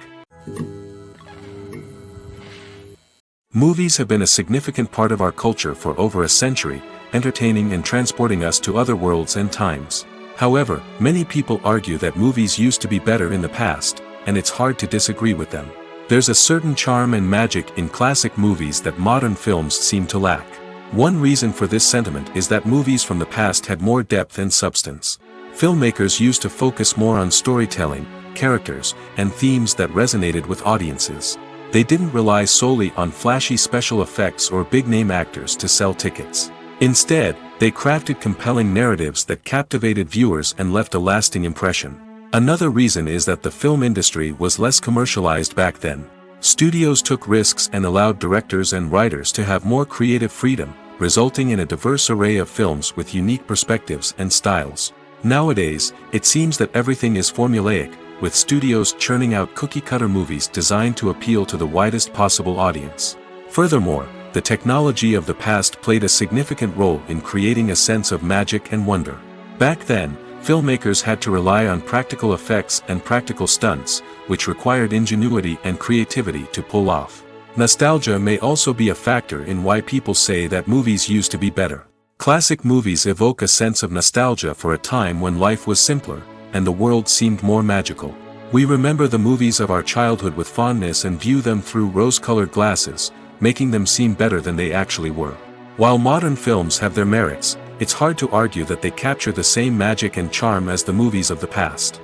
Movies have been a significant part of our culture for over a century, entertaining and transporting us to other worlds and times. However, many people argue that movies used to be better in the past, and it's hard to disagree with them. There's a certain charm and magic in classic movies that modern films seem to lack. One reason for this sentiment is that movies from the past had more depth and substance. Filmmakers used to focus more on storytelling, characters, and themes that resonated with audiences. They didn't rely solely on flashy special effects or big-name actors to sell tickets. Instead, they crafted compelling narratives that captivated viewers and left a lasting impression. Another reason is that the film industry was less commercialized back then. Studios took risks and allowed directors and writers to have more creative freedom, resulting in a diverse array of films with unique perspectives and styles. Nowadays, it seems that everything is formulaic, with studios churning out cookie-cutter movies designed to appeal to the widest possible audience. Furthermore, the technology of the past played a significant role in creating a sense of magic and wonder. Back then, filmmakers had to rely on practical effects and practical stunts, which required ingenuity and creativity to pull off. Nostalgia may also be a factor in why people say that movies used to be better. Classic movies evoke a sense of nostalgia for a time when life was simpler, and the world seemed more magical. We remember the movies of our childhood with fondness and view them through rose-colored glasses, making them seem better than they actually were. While modern films have their merits, it's hard to argue that they capture the same magic and charm as the movies of the past.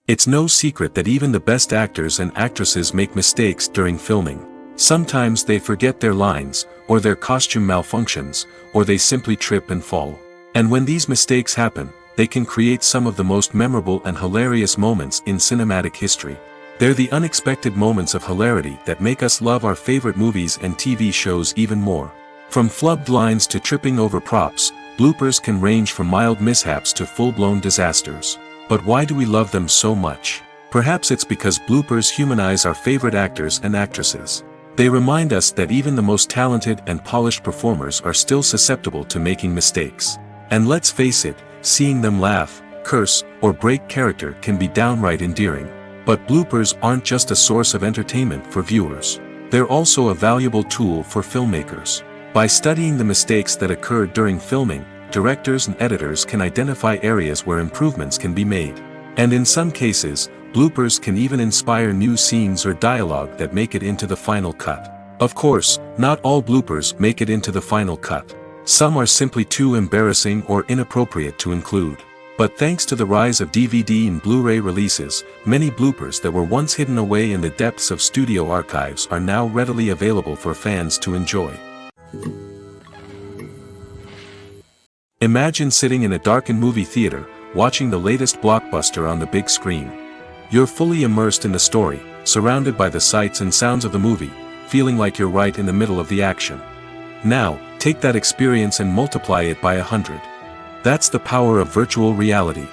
It's no secret that even the best actors and actresses make mistakes during filming. Sometimes they forget their lines, or their costume malfunctions, or they simply trip and fall. And when these mistakes happen, they can create some of the most memorable and hilarious moments in cinematic history. They're the unexpected moments of hilarity that make us love our favorite movies and TV shows even more. From flubbed lines to tripping over props, bloopers can range from mild mishaps to full-blown disasters. But why do we love them so much? Perhaps it's because bloopers humanize our favorite actors and actresses. They remind us that even the most talented and polished performers are still susceptible to making mistakes. And let's face it, seeing them laugh, curse, or break character can be downright endearing. But bloopers aren't just a source of entertainment for viewers. They're also a valuable tool for filmmakers. By studying the mistakes that occurred during filming, directors and editors can identify areas where improvements can be made. And in some cases, bloopers can even inspire new scenes or dialogue that make it into the final cut. Of course, not all bloopers make it into the final cut. Some are simply too embarrassing or inappropriate to include. But thanks to the rise of DVD and Blu-ray releases, many bloopers that were once hidden away in the depths of studio archives are now readily available for fans to enjoy. Imagine sitting in a darkened movie theater, watching the latest blockbuster on the big screen. You're fully immersed in the story, surrounded by the sights and sounds of the movie, feeling like you're right in the middle of the action. Now, take that experience and multiply it by 100. That's the power of virtual reality.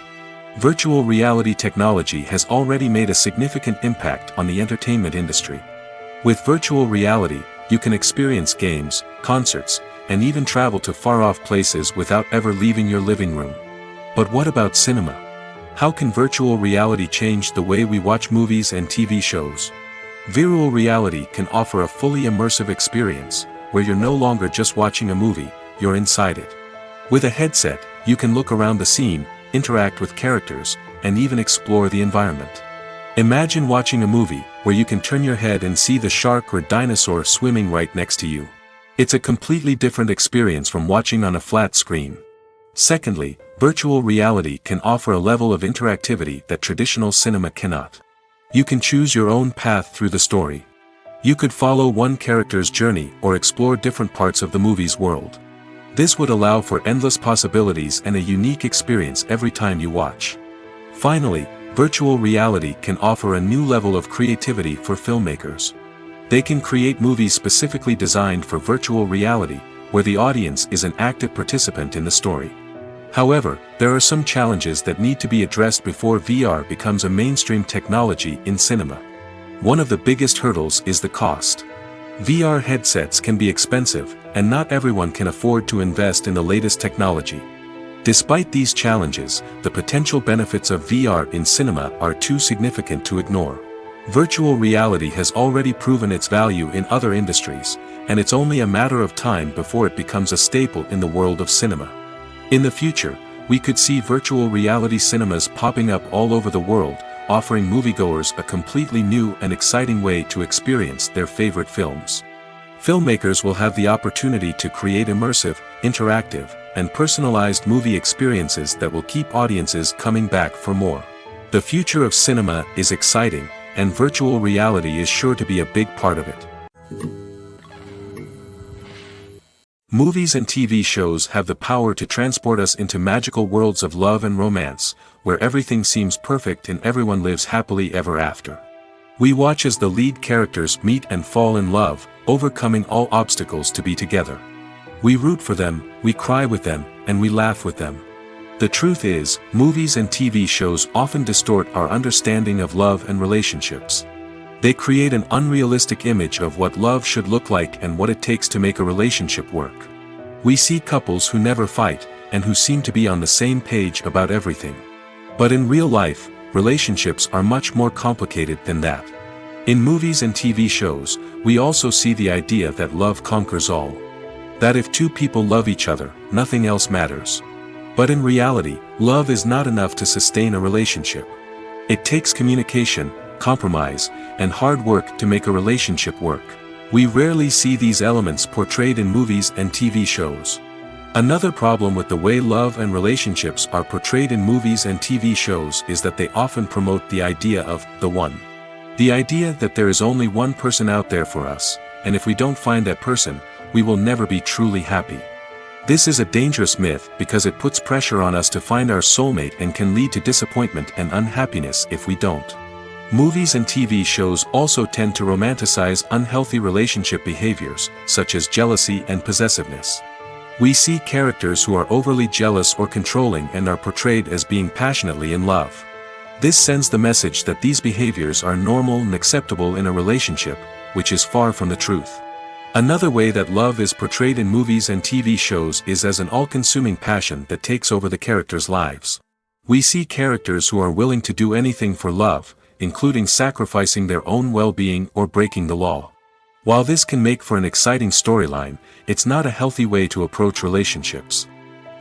Virtual reality technology has already made a significant impact on the entertainment industry. With virtual reality, you can experience games, concerts, and even travel to far-off places without ever leaving your living room. But what about cinema? How can virtual reality change the way we watch movies and TV shows? Virtual reality can offer a fully immersive experience, where you're no longer just watching a movie, you're inside it. With a headset, you can look around the scene, interact with characters, and even explore the environment. Imagine watching a movie where you can turn your head and see the shark or dinosaur swimming right next to you. It's a completely different experience from watching on a flat screen. Secondly, virtual reality can offer a level of interactivity that traditional cinema cannot. You can choose your own path through the story. You could follow one character's journey or explore different parts of the movie's world. This would allow for endless possibilities and a unique experience every time you watch. Finally, virtual reality can offer a new level of creativity for filmmakers. They can create movies specifically designed for virtual reality, where the audience is an active participant in the story. However, there are some challenges that need to be addressed before VR becomes a mainstream technology in cinema. One of the biggest hurdles is the cost. VR headsets can be expensive, and not everyone can afford to invest in the latest technology. Despite these challenges, the potential benefits of VR in cinema are too significant to ignore. Virtual reality has already proven its value in other industries, and it's only a matter of time before it becomes a staple in the world of cinema. In the future, we could see virtual reality cinemas popping up all over the world, offering moviegoers a completely new and exciting way to experience their favorite films. Filmmakers will have the opportunity to create immersive, interactive, and personalized movie experiences that will keep audiences coming back for more. The future of cinema is exciting, and virtual reality is sure to be a big part of it. Movies and TV shows have the power to transport us into magical worlds of love and romance, where everything seems perfect and everyone lives happily ever after. We watch as the lead characters meet and fall in love, overcoming all obstacles to be together. We root for them, we cry with them, and we laugh with them. The truth is, movies and TV shows often distort our understanding of love and relationships. They create an unrealistic image of what love should look like and what it takes to make a relationship work. We see couples who never fight, and who seem to be on the same page about everything. But in real life, relationships are much more complicated than that. In movies and TV shows, we also see the idea that love conquers all. That if two people love each other, nothing else matters. But in reality, love is not enough to sustain a relationship. It takes communication, compromise, and hard work to make a relationship work. We rarely see these elements portrayed in movies and TV shows. Another problem with the way love and relationships are portrayed in movies and TV shows is that they often promote the idea of the one. The idea that there is only one person out there for us, and if we don't find that person, we will never be truly happy. This is a dangerous myth because it puts pressure on us to find our soulmate and can lead to disappointment and unhappiness if we don't. Movies and TV shows also tend to romanticize unhealthy relationship behaviors, such as jealousy and possessiveness. We see characters who are overly jealous or controlling and are portrayed as being passionately in love. This sends the message that these behaviors are normal and acceptable in a relationship, which is far from the truth. Another way that love is portrayed in movies and TV shows is as an all-consuming passion that takes over the characters' lives. We see characters who are willing to do anything for love, including sacrificing their own well-being or breaking the law. While this can make for an exciting storyline, it's not a healthy way to approach relationships.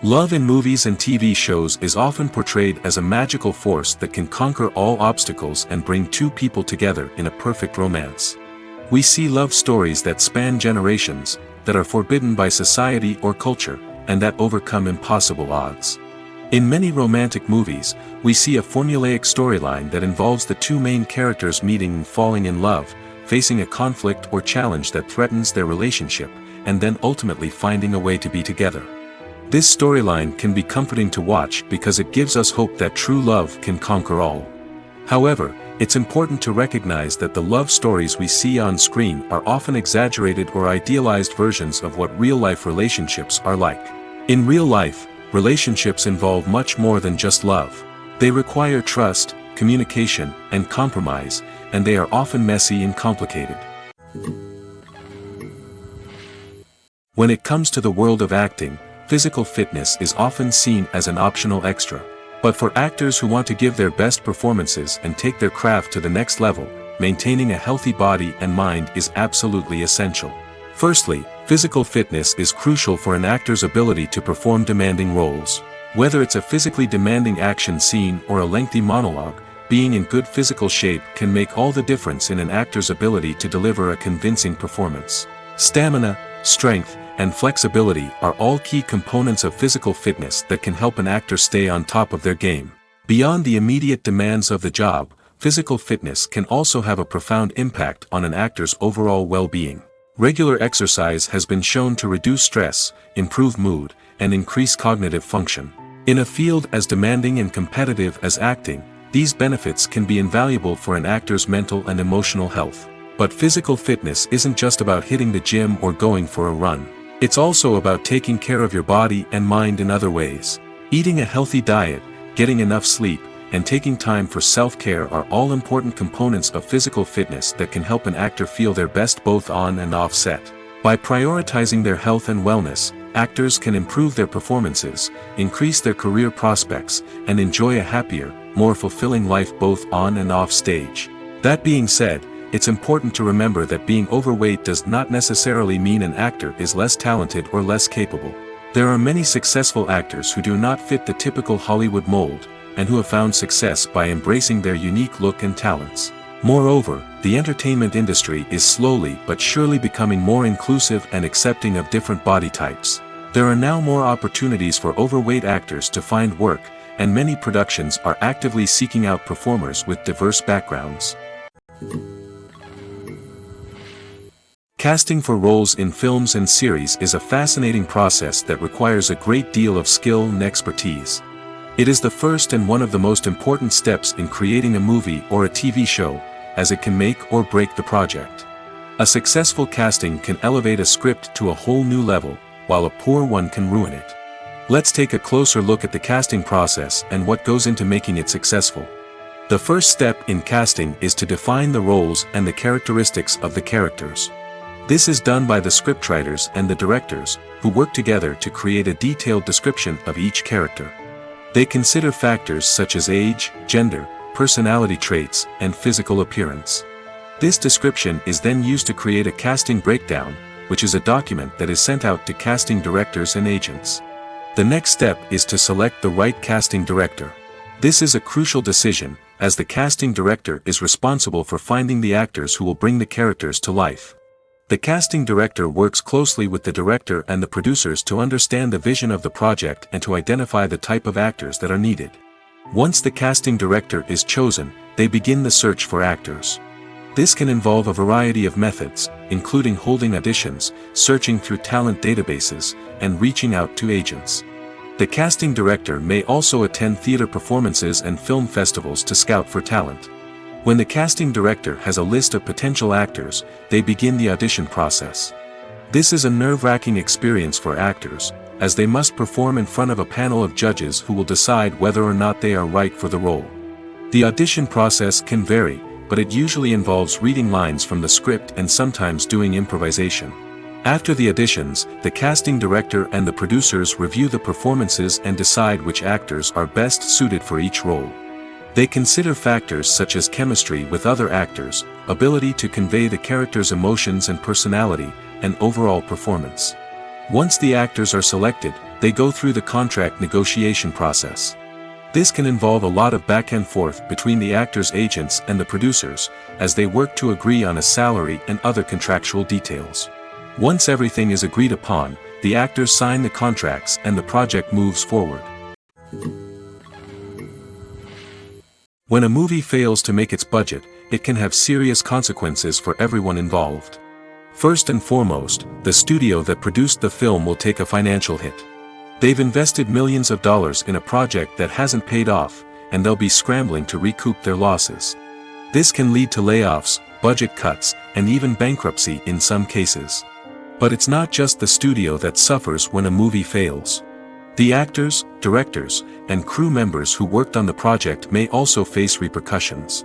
Love in movies and TV shows is often portrayed as a magical force that can conquer all obstacles and bring two people together in a perfect romance. We see love stories that span generations, that are forbidden by society or culture, and that overcome impossible odds. In many romantic movies, we see a formulaic storyline that involves the two main characters meeting and falling in love, facing a conflict or challenge that threatens their relationship, and then ultimately finding a way to be together. This storyline can be comforting to watch because it gives us hope that true love can conquer all. However, it's important to recognize that the love stories we see on screen are often exaggerated or idealized versions of what real-life relationships are like. In real life, relationships involve much more than just love. They require trust, communication, and compromise, and they are often messy and complicated. When it comes to the world of acting, physical fitness is often seen as an optional extra. But for actors who want to give their best performances and take their craft to the next level, maintaining a healthy body and mind is absolutely essential. Firstly, physical fitness is crucial for an actor's ability to perform demanding roles. Whether it's a physically demanding action scene or a lengthy monologue, being in good physical shape can make all the difference in an actor's ability to deliver a convincing performance. Stamina, strength, and flexibility are all key components of physical fitness that can help an actor stay on top of their game. Beyond the immediate demands of the job, physical fitness can also have a profound impact on an actor's overall well-being. Regular exercise has been shown to reduce stress, improve mood, and increase cognitive function. In a field as demanding and competitive as acting, these benefits can be invaluable for an actor's mental and emotional health. But physical fitness isn't just about hitting the gym or going for a run. It's also about taking care of your body and mind in other ways. Eating a healthy diet, getting enough sleep, and taking time for self-care are all important components of physical fitness that can help an actor feel their best both on and off set. By prioritizing their health and wellness, actors can improve their performances, increase their career prospects, and enjoy a happier, more fulfilling life both on and off stage. That being said, it's important to remember that being overweight does not necessarily mean an actor is less talented or less capable. There are many successful actors who do not fit the typical Hollywood mold, and who have found success by embracing their unique look and talents. Moreover, the entertainment industry is slowly but surely becoming more inclusive and accepting of different body types. There are now more opportunities for overweight actors to find work, and many productions are actively seeking out performers with diverse backgrounds. Casting for roles in films and series is a fascinating process that requires a great deal of skill and expertise. It is the first and one of the most important steps in creating a movie or a TV show, as it can make or break the project. A successful casting can elevate a script to a whole new level, while a poor one can ruin it. Let's take a closer look at the casting process and what goes into making it successful. The first step in casting is to define the roles and the characteristics of the characters. This is done by the scriptwriters and the directors, who work together to create a detailed description of each character. They consider factors such as age, gender, personality traits, and physical appearance. This description is then used to create a casting breakdown, which is a document that is sent out to casting directors and agents. The next step is to select the right casting director. This is a crucial decision, as the casting director is responsible for finding the actors who will bring the characters to life. The casting director works closely with the director and the producers to understand the vision of the project and to identify the type of actors that are needed. Once the casting director is chosen, they begin the search for actors. This can involve a variety of methods, including holding auditions, searching through talent databases, and reaching out to agents. The casting director may also attend theater performances and film festivals to scout for talent. When the casting director has a list of potential actors, they begin the audition process. This is a nerve-wracking experience for actors, as they must perform in front of a panel of judges who will decide whether or not they are right for the role. The audition process can vary, but it usually involves reading lines from the script and sometimes doing improvisation. After the auditions, the casting director and the producers review the performances and decide which actors are best suited for each role. They consider factors such as chemistry with other actors, ability to convey the character's emotions and personality, and overall performance. Once the actors are selected, they go through the contract negotiation process. This can involve a lot of back and forth between the actors' agents and the producers, as they work to agree on a salary and other contractual details. Once everything is agreed upon, the actors sign the contracts and the project moves forward. When a movie fails to make its budget, it can have serious consequences for everyone involved. First and foremost, the studio that produced the film will take a financial hit. They've invested millions of dollars in a project that hasn't paid off, and they'll be scrambling to recoup their losses. This can lead to layoffs, budget cuts, and even bankruptcy in some cases. But it's not just the studio that suffers when a movie fails. The actors, directors, and crew members who worked on the project may also face repercussions.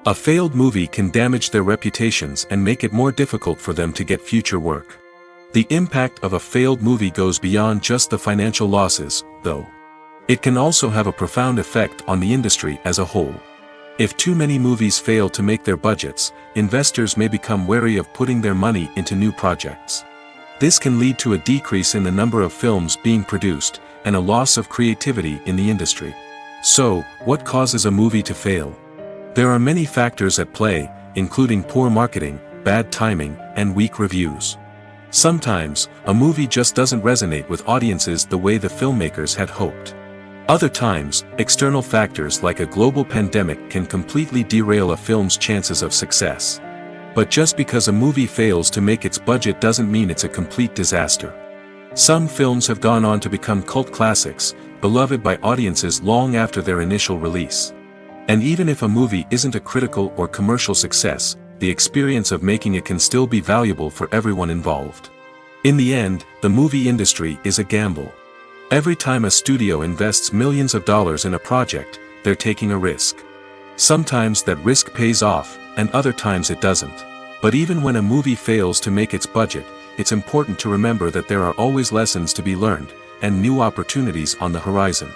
A failed movie can damage their reputations and make it more difficult for them to get future work. The impact of a failed movie goes beyond just the financial losses, though. It can also have a profound effect on the industry as a whole. If too many movies fail to make their budgets, investors may become wary of putting their money into new projects. This can lead to a decrease in the number of films being produced, and a loss of creativity in the industry. So, what causes a movie to fail? There are many factors at play, including poor marketing, bad timing, and weak reviews. Sometimes, a movie just doesn't resonate with audiences the way the filmmakers had hoped. Other times, external factors like a global pandemic can completely derail a film's chances of success. But just because a movie fails to make its budget doesn't mean it's a complete disaster. Some films have gone on to become cult classics, beloved by audiences long after their initial release. And even if a movie isn't a critical or commercial success, the experience of making it can still be valuable for everyone involved. In the end, the movie industry is a gamble. Every time a studio invests millions of dollars in a project, they're taking a risk. Sometimes that risk pays off, and other times it doesn't. But even when a movie fails to make its budget, it's important to remember that there are always lessons to be learned, and new opportunities on the horizon.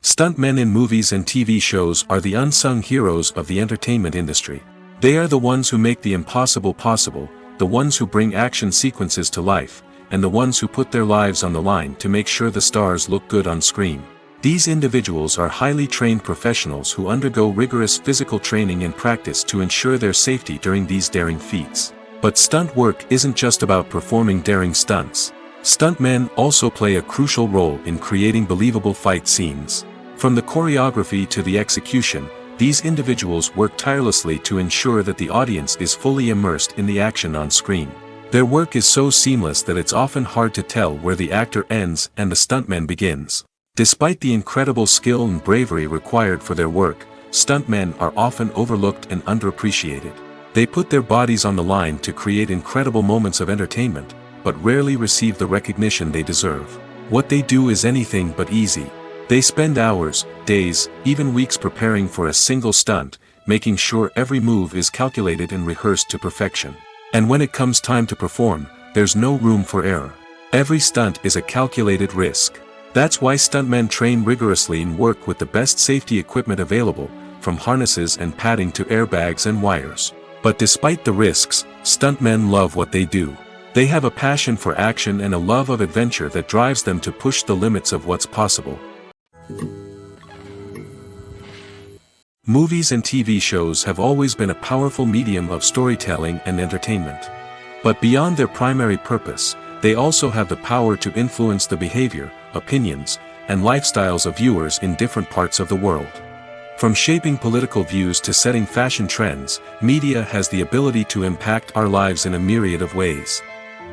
Stuntmen in movies and TV shows are the unsung heroes of the entertainment industry. They are the ones who make the impossible possible, the ones who bring action sequences to life, and the ones who put their lives on the line to make sure the stars look good on screen. These individuals are highly trained professionals who undergo rigorous physical training and practice to ensure their safety during these daring feats. But stunt work isn't just about performing daring stunts. Stuntmen also play a crucial role in creating believable fight scenes. From the choreography to the execution, these individuals work tirelessly to ensure that the audience is fully immersed in the action on screen. Their work is so seamless that it's often hard to tell where the actor ends and the stuntman begins. Despite the incredible skill and bravery required for their work, stuntmen are often overlooked and underappreciated. They put their bodies on the line to create incredible moments of entertainment, but rarely receive the recognition they deserve. What they do is anything but easy. They spend hours, days, even weeks preparing for a single stunt, making sure every move is calculated and rehearsed to perfection. And when it comes time to perform, there's no room for error. Every stunt is a calculated risk. That's why stuntmen train rigorously and work with the best safety equipment available, from harnesses and padding to airbags and wires. But despite the risks, stuntmen love what they do. They have a passion for action and a love of adventure that drives them to push the limits of what's possible. Movies and TV shows have always been a powerful medium of storytelling and entertainment. But beyond their primary purpose, they also have the power to influence the behavior, opinions, and lifestyles of viewers in different parts of the world. From shaping political views to setting fashion trends, media has the ability to impact our lives in a myriad of ways.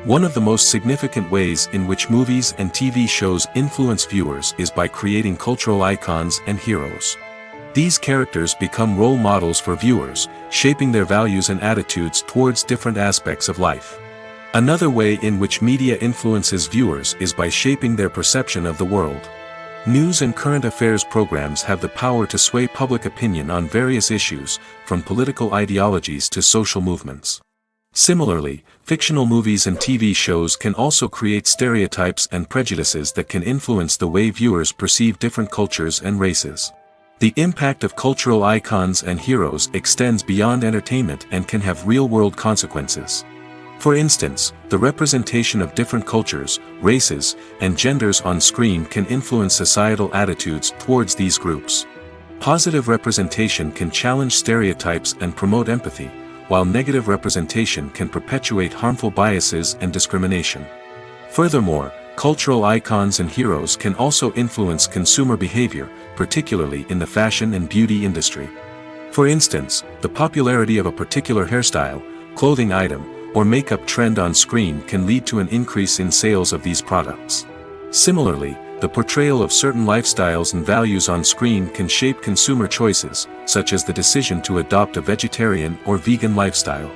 One of the most significant ways in which movies and TV shows influence viewers is by creating cultural icons and heroes. These characters become role models for viewers, shaping their values and attitudes towards different aspects of life. Another way in which media influences viewers is by shaping their perception of the world. News and current affairs programs have the power to sway public opinion on various issues, from political ideologies to social movements. Similarly, fictional movies and TV shows can also create stereotypes and prejudices that can influence the way viewers perceive different cultures and races. The impact of cultural icons and heroes extends beyond entertainment and can have real-world consequences. For instance, the representation of different cultures, races, and genders on screen can influence societal attitudes towards these groups. Positive representation can challenge stereotypes and promote empathy, while negative representation can perpetuate harmful biases and discrimination. Furthermore, cultural icons and heroes can also influence consumer behavior, particularly in the fashion and beauty industry. For instance, the popularity of a particular hairstyle, clothing item, or makeup trend on screen can lead to an increase in sales of these products. Similarly, the portrayal of certain lifestyles and values on screen can shape consumer choices, such as the decision to adopt a vegetarian or vegan lifestyle.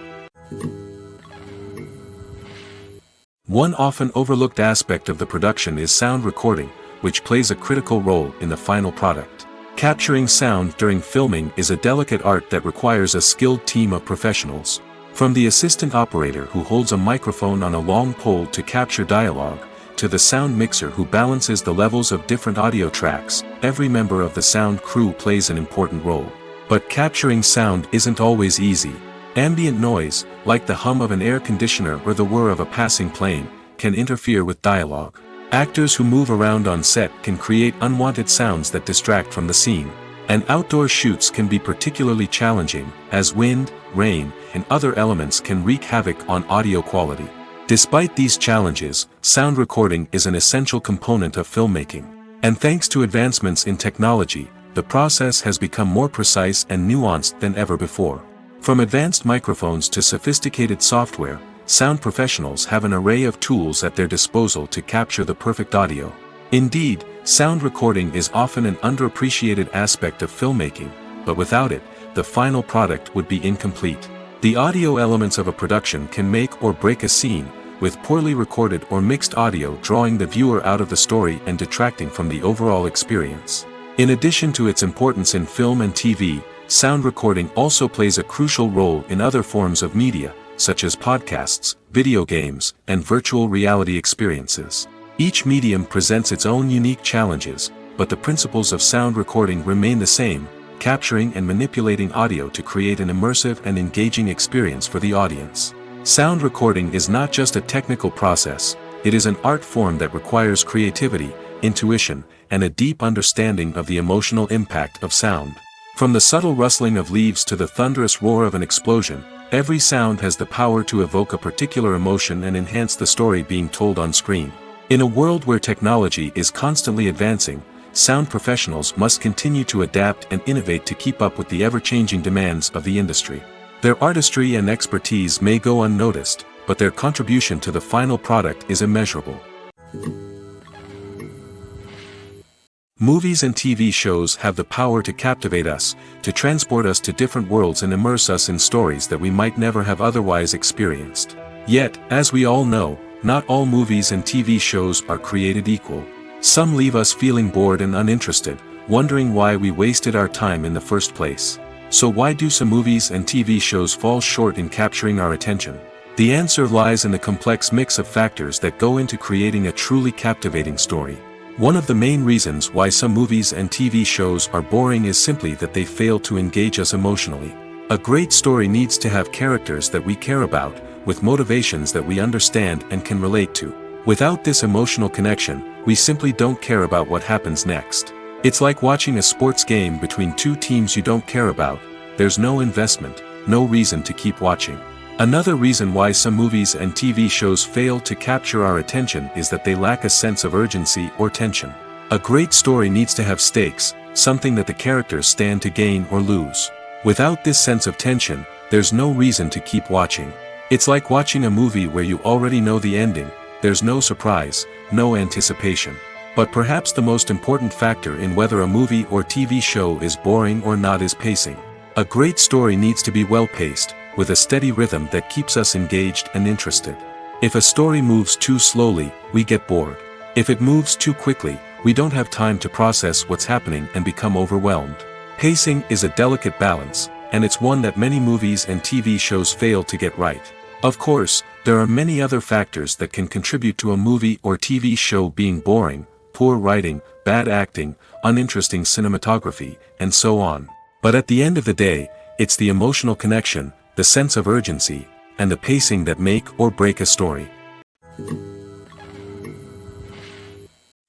One often overlooked aspect of the production is sound recording, which plays a critical role in the final product. Capturing sound during filming is a delicate art that requires a skilled team of professionals. From the assistant operator who holds a microphone on a long pole to capture dialogue, to the sound mixer who balances the levels of different audio tracks, every member of the sound crew plays an important role. But capturing sound isn't always easy. Ambient noise, like the hum of an air conditioner or the whir of a passing plane, can interfere with dialogue. Actors who move around on set can create unwanted sounds that distract from the scene. And outdoor shoots can be particularly challenging, as wind, rain, and other elements can wreak havoc on audio quality. Despite these challenges, sound recording is an essential component of filmmaking. And thanks to advancements in technology, the process has become more precise and nuanced than ever before. From advanced microphones to sophisticated software, sound professionals have an array of tools at their disposal to capture the perfect audio. Indeed, sound recording is often an underappreciated aspect of filmmaking, but without it, the final product would be incomplete. The audio elements of a production can make or break a scene, with poorly recorded or mixed audio drawing the viewer out of the story and detracting from the overall experience. In addition to its importance in film and TV, sound recording also plays a crucial role in other forms of media, such as podcasts, video games, and virtual reality experiences. Each medium presents its own unique challenges, but the principles of sound recording remain the same, capturing and manipulating audio to create an immersive and engaging experience for the audience. Sound recording is not just a technical process, it is an art form that requires creativity, intuition, and a deep understanding of the emotional impact of sound. From the subtle rustling of leaves to the thunderous roar of an explosion, every sound has the power to evoke a particular emotion and enhance the story being told on screen. In a world where technology is constantly advancing, sound professionals must continue to adapt and innovate to keep up with the ever-changing demands of the industry. Their artistry and expertise may go unnoticed, but their contribution to the final product is immeasurable. Movies and TV shows have the power to captivate us, to transport us to different worlds and immerse us in stories that we might never have otherwise experienced. Yet, as we all know, not all movies and TV shows are created equal. Some leave us feeling bored and uninterested, wondering why we wasted our time in the first place. So why do some movies and TV shows fall short in capturing our attention? The answer lies in the complex mix of factors that go into creating a truly captivating story. One of the main reasons why some movies and TV shows are boring is simply that they fail to engage us emotionally. A great story needs to have characters that we care about, with motivations that we understand and can relate to. Without this emotional connection, we simply don't care about what happens next. It's like watching a sports game between two teams you don't care about. There's no investment, no reason to keep watching. Another reason why some movies and TV shows fail to capture our attention is that they lack a sense of urgency or tension. A great story needs to have stakes, something that the characters stand to gain or lose. Without this sense of tension, there's no reason to keep watching. It's like watching a movie where you already know the ending. There's no surprise, no anticipation. But perhaps the most important factor in whether a movie or TV show is boring or not is pacing. A great story needs to be well-paced, with a steady rhythm that keeps us engaged and interested. If a story moves too slowly, we get bored. If it moves too quickly, we don't have time to process what's happening and become overwhelmed. Pacing is a delicate balance, and it's one that many movies and TV shows fail to get right. Of course, there are many other factors that can contribute to a movie or TV show being boring: poor writing, bad acting, uninteresting cinematography, and so on. But at the end of the day, it's the emotional connection, the sense of urgency, and the pacing that make or break a story.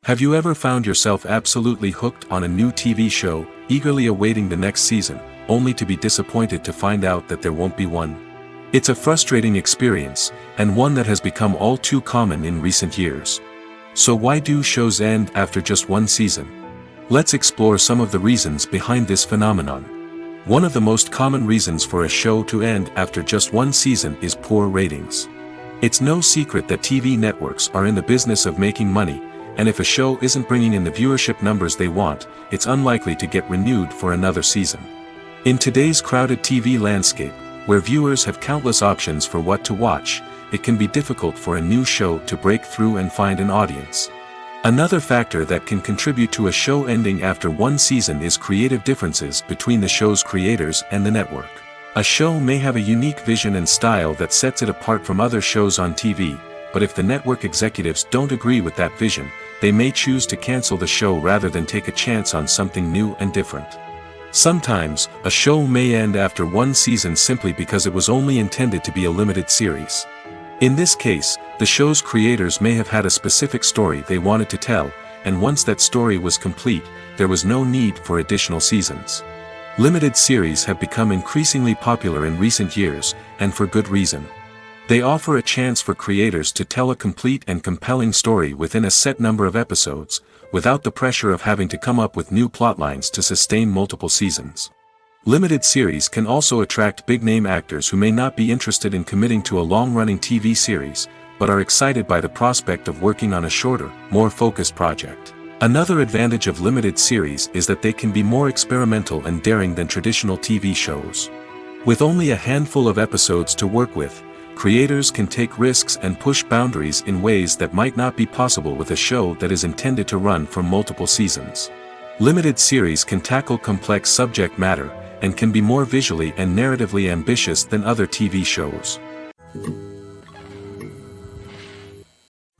Have you ever found yourself absolutely hooked on a new TV show, eagerly awaiting the next season, only to be disappointed to find out that there won't be one? It's a frustrating experience, and one that has become all too common in recent years. So why do shows end after just one season? Let's explore some of the reasons behind this phenomenon. One of the most common reasons for a show to end after just one season is poor ratings. It's no secret that TV networks are in the business of making money, and if a show isn't bringing in the viewership numbers they want, it's unlikely to get renewed for another season. In today's crowded TV landscape, where viewers have countless options for what to watch, it can be difficult for a new show to break through and find an audience. Another factor that can contribute to a show ending after one season is creative differences between the show's creators and the network. A show may have a unique vision and style that sets it apart from other shows on TV, but if the network executives don't agree with that vision, they may choose to cancel the show rather than take a chance on something new and different. Sometimes, a show may end after one season simply because it was only intended to be a limited series. In this case, the show's creators may have had a specific story they wanted to tell, and once that story was complete, there was no need for additional seasons. Limited series have become increasingly popular in recent years, and for good reason. They offer a chance for creators to tell a complete and compelling story within a set number of episodes, without the pressure of having to come up with new plotlines to sustain multiple seasons. Limited series can also attract big-name actors who may not be interested in committing to a long-running TV series, but are excited by the prospect of working on a shorter, more focused project. Another advantage of limited series is that they can be more experimental and daring than traditional TV shows. With only a handful of episodes to work with, creators can take risks and push boundaries in ways that might not be possible with a show that is intended to run for multiple seasons. Limited series can tackle complex subject matter, and can be more visually and narratively ambitious than other TV shows.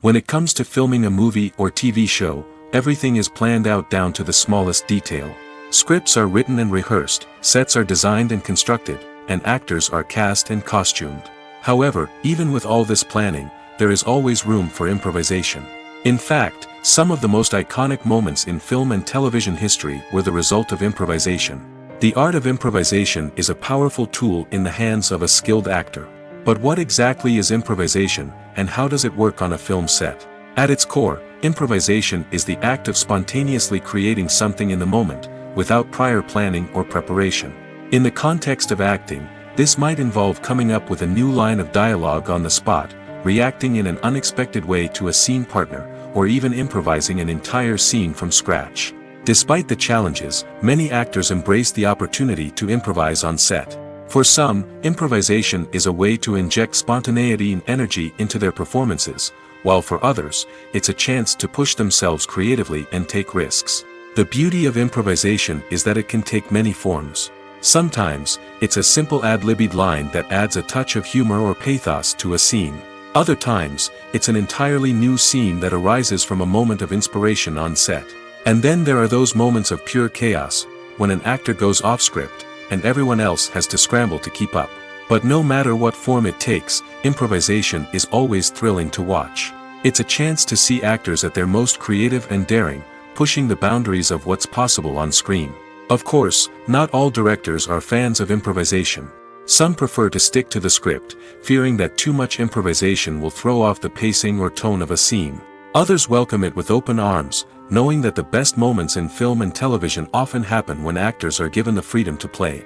When it comes to filming a movie or TV show, everything is planned out down to the smallest detail. Scripts are written and rehearsed, sets are designed and constructed, and actors are cast and costumed. However, even with all this planning, there is always room for improvisation. In fact, some of the most iconic moments in film and television history were the result of improvisation. The art of improvisation is a powerful tool in the hands of a skilled actor. But what exactly is improvisation, and how does it work on a film set? At its core, improvisation is the act of spontaneously creating something in the moment, without prior planning or preparation. In the context of acting, this might involve coming up with a new line of dialogue on the spot, reacting in an unexpected way to a scene partner, or even improvising an entire scene from scratch. Despite the challenges, many actors embrace the opportunity to improvise on set. For some, improvisation is a way to inject spontaneity and energy into their performances, while for others, it's a chance to push themselves creatively and take risks. The beauty of improvisation is that it can take many forms. Sometimes, it's a simple ad-libbed line that adds a touch of humor or pathos to a scene. Other times, it's an entirely new scene that arises from a moment of inspiration on set. And then there are those moments of pure chaos, when an actor goes off script, and everyone else has to scramble to keep up. But no matter what form it takes, improvisation is always thrilling to watch. It's a chance to see actors at their most creative and daring, pushing the boundaries of what's possible on screen. Of course, not all directors are fans of improvisation. Some prefer to stick to the script, fearing that too much improvisation will throw off the pacing or tone of a scene. Others welcome it with open arms, knowing that the best moments in film and television often happen when actors are given the freedom to play.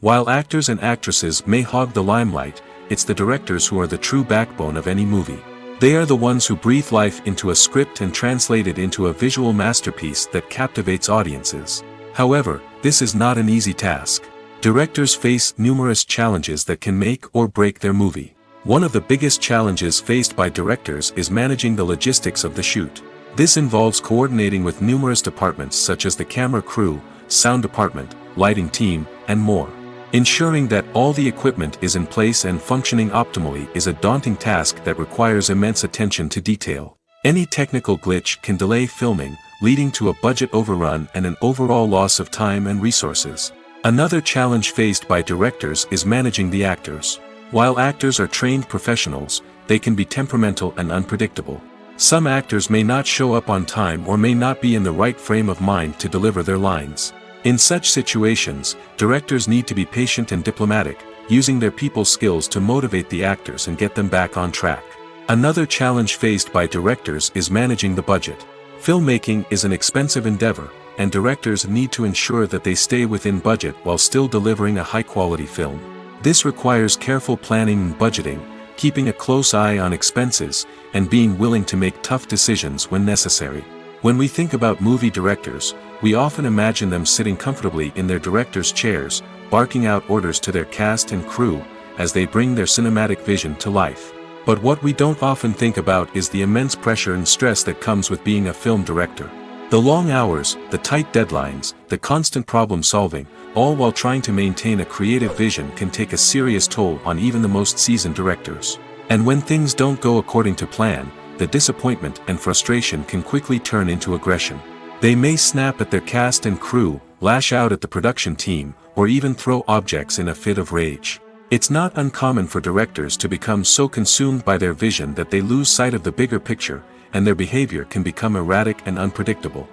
While actors and actresses may hog the limelight, it's the directors who are the true backbone of any movie. They are the ones who breathe life into a script and translate it into a visual masterpiece that captivates audiences. However, this is not an easy task. Directors face numerous challenges that can make or break their movie. One of the biggest challenges faced by directors is managing the logistics of the shoot. This involves coordinating with numerous departments such as the camera crew, sound department, lighting team, and more. Ensuring that all the equipment is in place and functioning optimally is a daunting task that requires immense attention to detail. Any technical glitch can delay filming, leading to a budget overrun and an overall loss of time and resources. Another challenge faced by directors is managing the actors. While actors are trained professionals, they can be temperamental and unpredictable. Some actors may not show up on time or may not be in the right frame of mind to deliver their lines. In such situations, directors need to be patient and diplomatic, using their people skills to motivate the actors and get them back on track. Another challenge faced by directors is managing the budget. Filmmaking is an expensive endeavor, and directors need to ensure that they stay within budget while still delivering a high-quality film. This requires careful planning and budgeting, keeping a close eye on expenses, and being willing to make tough decisions when necessary. When we think about movie directors, we often imagine them sitting comfortably in their director's chairs, barking out orders to their cast and crew, as they bring their cinematic vision to life. But what we don't often think about is the immense pressure and stress that comes with being a film director. The long hours, the tight deadlines, the constant problem solving, all while trying to maintain a creative vision can take a serious toll on even the most seasoned directors. And when things don't go according to plan, the disappointment and frustration can quickly turn into aggression. They may snap at their cast and crew, lash out at the production team, or even throw objects in a fit of rage. It's not uncommon for directors to become so consumed by their vision that they lose sight of the bigger picture, and their behavior can become erratic and unpredictable.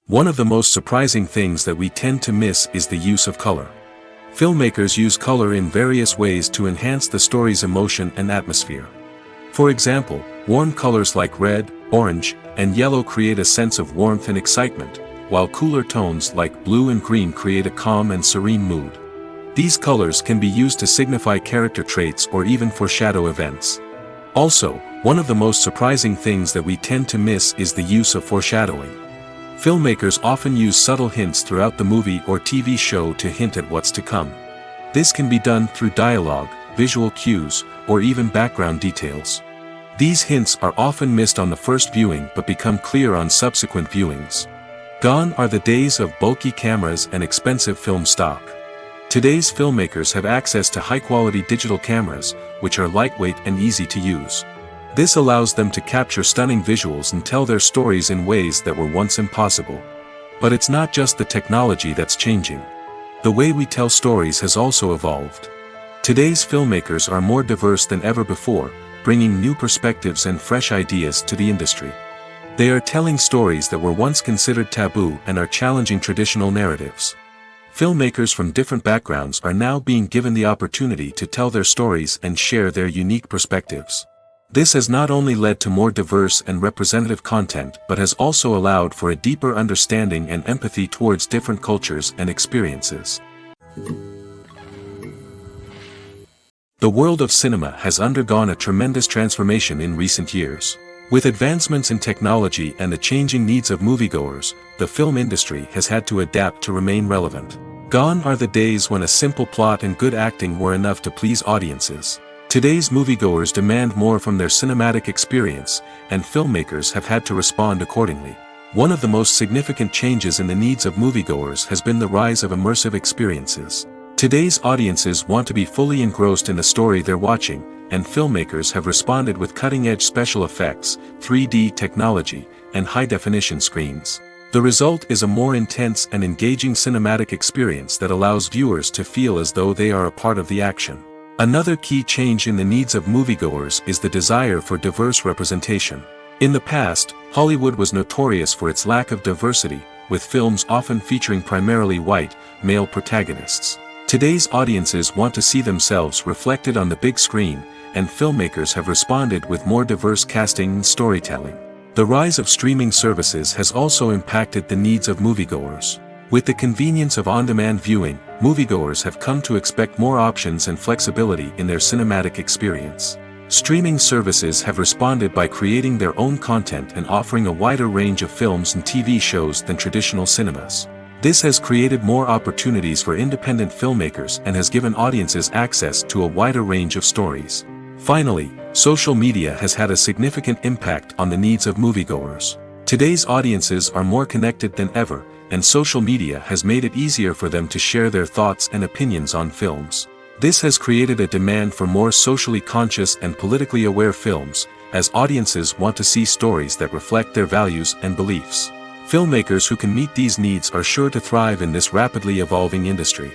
One of the most surprising things that we tend to miss is the use of color. Filmmakers use color in various ways to enhance the story's emotion and atmosphere. For example, warm colors like red, orange, and yellow create a sense of warmth and excitement, while cooler tones like blue and green create a calm and serene mood. These colors can be used to signify character traits or even foreshadow events. Also, one of the most surprising things that we tend to miss is the use of foreshadowing. Filmmakers often use subtle hints throughout the movie or TV show to hint at what's to come. This can be done through dialogue, visual cues, or even background details. These hints are often missed on the first viewing but become clear on subsequent viewings. Gone are the days of bulky cameras and expensive film stock. Today's filmmakers have access to high-quality digital cameras, which are lightweight and easy to use. This allows them to capture stunning visuals and tell their stories in ways that were once impossible. But it's not just the technology that's changing. The way we tell stories has also evolved. Today's filmmakers are more diverse than ever before, bringing new perspectives and fresh ideas to the industry. They are telling stories that were once considered taboo and are challenging traditional narratives. Filmmakers from different backgrounds are now being given the opportunity to tell their stories and share their unique perspectives. This has not only led to more diverse and representative content but has also allowed for a deeper understanding and empathy towards different cultures and experiences. The world of cinema has undergone a tremendous transformation in recent years. With advancements in technology and the changing needs of moviegoers, the film industry has had to adapt to remain relevant. Gone are the days when a simple plot and good acting were enough to please audiences. Today's moviegoers demand more from their cinematic experience, and filmmakers have had to respond accordingly. One of the most significant changes in the needs of moviegoers has been the rise of immersive experiences. Today's audiences want to be fully engrossed in the story they're watching, and filmmakers have responded with cutting-edge special effects, 3D technology, and high-definition screens. The result is a more intense and engaging cinematic experience that allows viewers to feel as though they are a part of the action. Another key change in the needs of moviegoers is the desire for diverse representation. In the past, Hollywood was notorious for its lack of diversity, with films often featuring primarily white, male protagonists. Today's audiences want to see themselves reflected on the big screen, and filmmakers have responded with more diverse casting and storytelling. The rise of streaming services has also impacted the needs of moviegoers. With the convenience of on-demand viewing, moviegoers have come to expect more options and flexibility in their cinematic experience. Streaming services have responded by creating their own content and offering a wider range of films and TV shows than traditional cinemas. This has created more opportunities for independent filmmakers and has given audiences access to a wider range of stories. Finally, social media has had a significant impact on the needs of moviegoers. Today's audiences are more connected than ever, and social media has made it easier for them to share their thoughts and opinions on films. This has created a demand for more socially conscious and politically aware films, as audiences want to see stories that reflect their values and beliefs. Filmmakers who can meet these needs are sure to thrive in this rapidly evolving industry.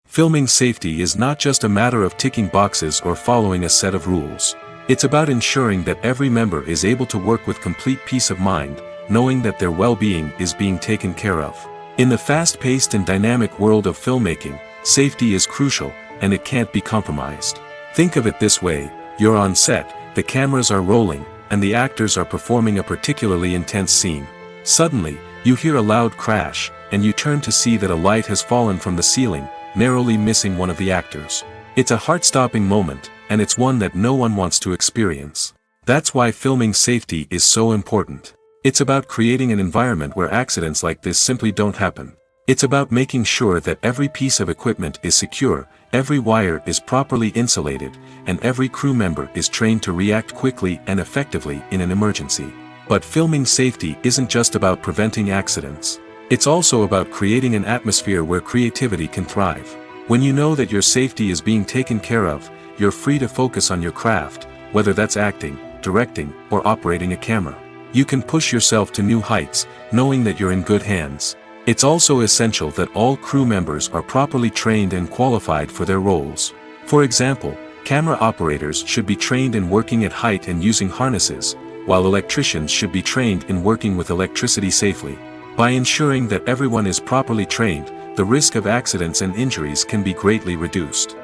Filming safety is not just a matter of ticking boxes or following a set of rules. It's about ensuring that every member is able to work with complete peace of mind, knowing that their well-being is being taken care of. In the fast-paced and dynamic world of filmmaking, safety is crucial, and it can't be compromised. Think of it this way: you're on set, the cameras are rolling, and the actors are performing a particularly intense scene. Suddenly, you hear a loud crash, and you turn to see that a light has fallen from the ceiling, narrowly missing one of the actors. It's a heart-stopping moment, and it's one that no one wants to experience. That's why filming safety is so important. It's about creating an environment where accidents like this simply don't happen. It's about making sure that every piece of equipment is secure, every wire is properly insulated, and every crew member is trained to react quickly and effectively in an emergency. But filming safety isn't just about preventing accidents. It's also about creating an atmosphere where creativity can thrive. When you know that your safety is being taken care of, you're free to focus on your craft, whether that's acting, directing, or operating a camera. You can push yourself to new heights, knowing that you're in good hands. It's also essential that all crew members are properly trained and qualified for their roles. For example, camera operators should be trained in working at height and using harnesses, while electricians should be trained in working with electricity safely. By ensuring that everyone is properly trained, the risk of accidents and injuries can be greatly reduced.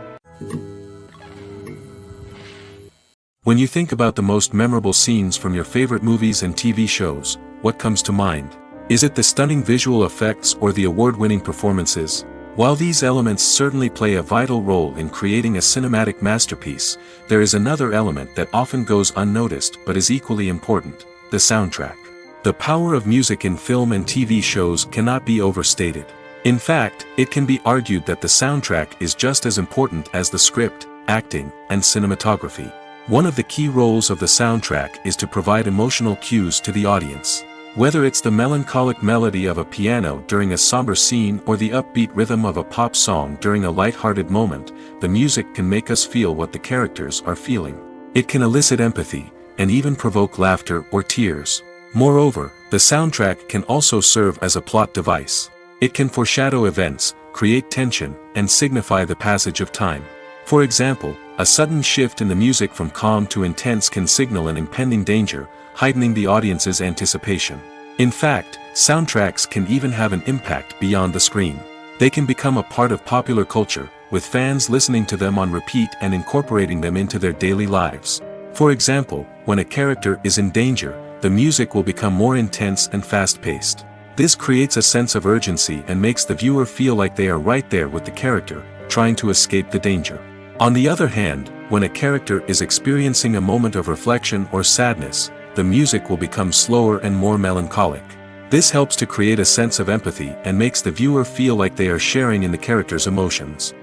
When you think about the most memorable scenes from your favorite movies and TV shows, what comes to mind? Is it the stunning visual effects or the award-winning performances? While these elements certainly play a vital role in creating a cinematic masterpiece, there is another element that often goes unnoticed but is equally important: the soundtrack. The power of music in film and TV shows cannot be overstated. In fact, it can be argued that the soundtrack is just as important as the script, acting, and cinematography. One of the key roles of the soundtrack is to provide emotional cues to the audience. Whether it's the melancholic melody of a piano during a somber scene or the upbeat rhythm of a pop song during a light-hearted moment, the music can make us feel what the characters are feeling. It can elicit empathy, and even provoke laughter or tears. Moreover, the soundtrack can also serve as a plot device. It can foreshadow events, create tension, and signify the passage of time. For example, a sudden shift in the music from calm to intense can signal an impending danger, heightening the audience's anticipation. In fact, soundtracks can even have an impact beyond the screen. They can become a part of popular culture, with fans listening to them on repeat and incorporating them into their daily lives. For example, when a character is in danger, the music will become more intense and fast-paced. This creates a sense of urgency and makes the viewer feel like they are right there with the character, trying to escape the danger. On the other hand, when a character is experiencing a moment of reflection or sadness, the music will become slower and more melancholic. This helps to create a sense of empathy and makes the viewer feel like they are sharing in the character's emotions.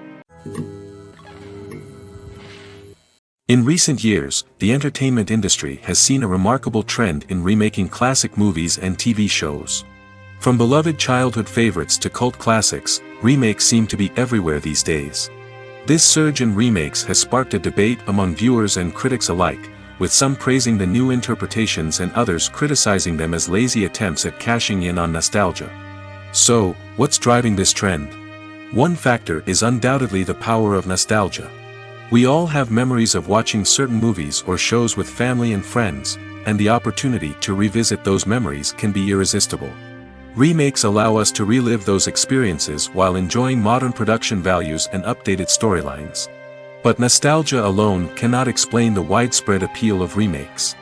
In recent years, the entertainment industry has seen a remarkable trend in remaking classic movies and TV shows. From beloved childhood favorites to cult classics, remakes seem to be everywhere these days. This surge in remakes has sparked a debate among viewers and critics alike, with some praising the new interpretations and others criticizing them as lazy attempts at cashing in on nostalgia. So, what's driving this trend? One factor is undoubtedly the power of nostalgia. We all have memories of watching certain movies or shows with family and friends, and the opportunity to revisit those memories can be irresistible. Remakes allow us to relive those experiences while enjoying modern production values and updated storylines. But nostalgia alone cannot explain the widespread appeal of remakes.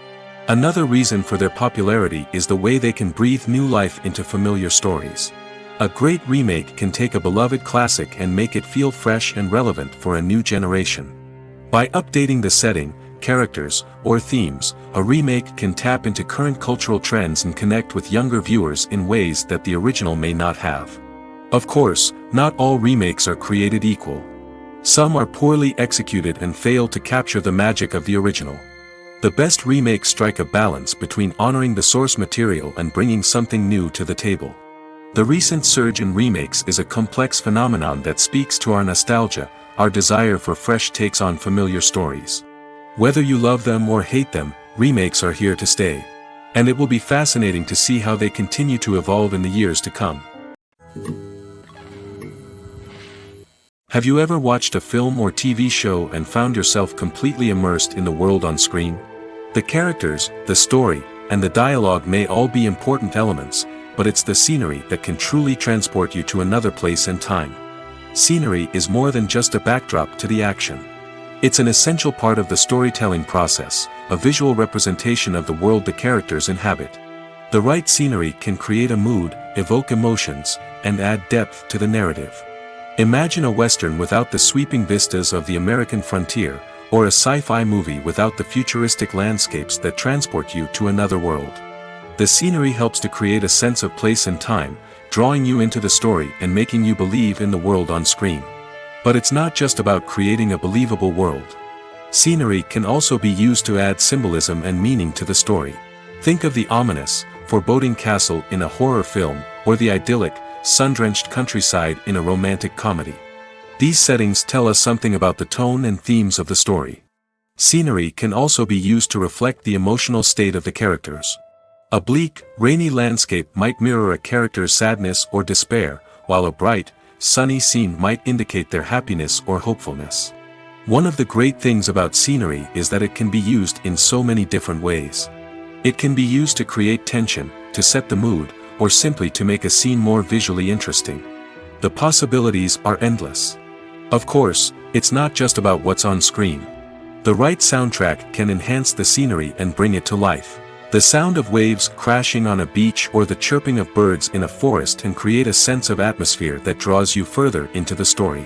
Another reason for their popularity is the way they can breathe new life into familiar stories. A great remake can take a beloved classic and make it feel fresh and relevant for a new generation. By updating the setting, characters, or themes, a remake can tap into current cultural trends and connect with younger viewers in ways that the original may not have. Of course, not all remakes are created equal. Some are poorly executed and fail to capture the magic of the original. The best remakes strike a balance between honoring the source material and bringing something new to the table. The recent surge in remakes is a complex phenomenon that speaks to our nostalgia, our desire for fresh takes on familiar stories. Whether you love them or hate them, remakes are here to stay. And it will be fascinating to see how they continue to evolve in the years to come. Have you ever watched a film or TV show and found yourself completely immersed in the world on screen? The characters, the story, and the dialogue may all be important elements, but it's the scenery that can truly transport you to another place and time. Scenery is more than just a backdrop to the action. It's an essential part of the storytelling process, a visual representation of the world the characters inhabit. The right scenery can create a mood, evoke emotions, and add depth to the narrative. Imagine a Western without the sweeping vistas of the American frontier, or a sci-fi movie without the futuristic landscapes that transport you to another world. The scenery helps to create a sense of place and time, drawing you into the story and making you believe in the world on screen. But it's not just about creating a believable world. Scenery can also be used to add symbolism and meaning to the story. Think of the ominous, foreboding castle in a horror film, or the idyllic, sun-drenched countryside in a romantic comedy. These settings tell us something about the tone and themes of the story. Scenery can also be used to reflect the emotional state of the characters. A bleak, rainy landscape might mirror a character's sadness or despair, while a bright, sunny scene might indicate their happiness or hopefulness. One of the great things about scenery is that it can be used in so many different ways. It can be used to create tension, to set the mood, or simply to make a scene more visually interesting. The possibilities are endless. Of course, it's not just about what's on screen. The right soundtrack can enhance the scenery and bring it to life. The sound of waves crashing on a beach or the chirping of birds in a forest can create a sense of atmosphere that draws you further into the story.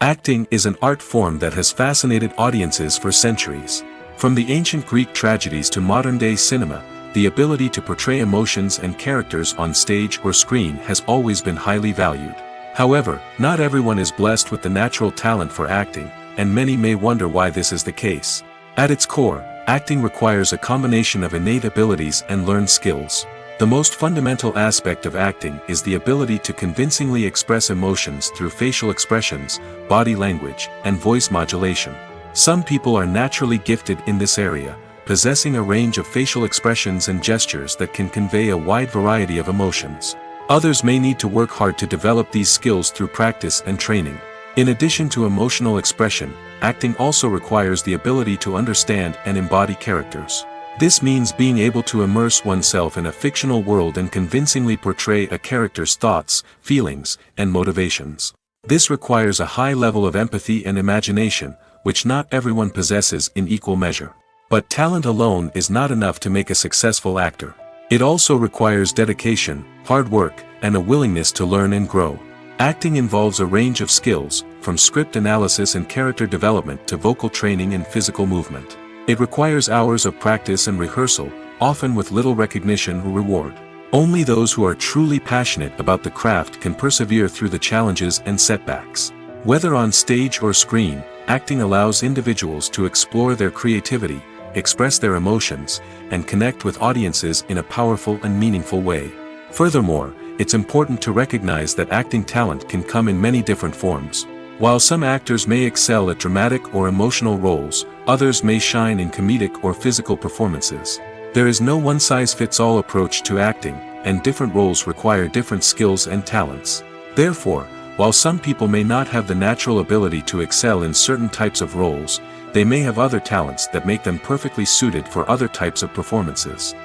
Acting is an art form that has fascinated audiences for centuries. From the ancient Greek tragedies to modern-day cinema, the ability to portray emotions and characters on stage or screen has always been highly valued. However, not everyone is blessed with the natural talent for acting, and many may wonder why this is the case. At its core, acting requires a combination of innate abilities and learned skills. The most fundamental aspect of acting is the ability to convincingly express emotions through facial expressions, body language, and voice modulation. Some people are naturally gifted in this area, possessing a range of facial expressions and gestures that can convey a wide variety of emotions. Others may need to work hard to develop these skills through practice and training. In addition to emotional expression, acting also requires the ability to understand and embody characters. This means being able to immerse oneself in a fictional world and convincingly portray a character's thoughts, feelings, and motivations. This requires a high level of empathy and imagination, which not everyone possesses in equal measure. But talent alone is not enough to make a successful actor. It also requires dedication, hard work, and a willingness to learn and grow. Acting involves a range of skills, from script analysis and character development to vocal training and physical movement. It requires hours of practice and rehearsal, often with little recognition or reward. Only those who are truly passionate about the craft can persevere through the challenges and setbacks. Whether on stage or screen, acting allows individuals to explore their creativity, express their emotions, and connect with audiences in a powerful and meaningful way. Furthermore, it's important to recognize that acting talent can come in many different forms. While some actors may excel at dramatic or emotional roles, others may shine in comedic or physical performances. There is no one-size-fits-all approach to acting, and different roles require different skills and talents. Therefore, while some people may not have the natural ability to excel in certain types of roles, they may have other talents that make them perfectly suited for other types of performances.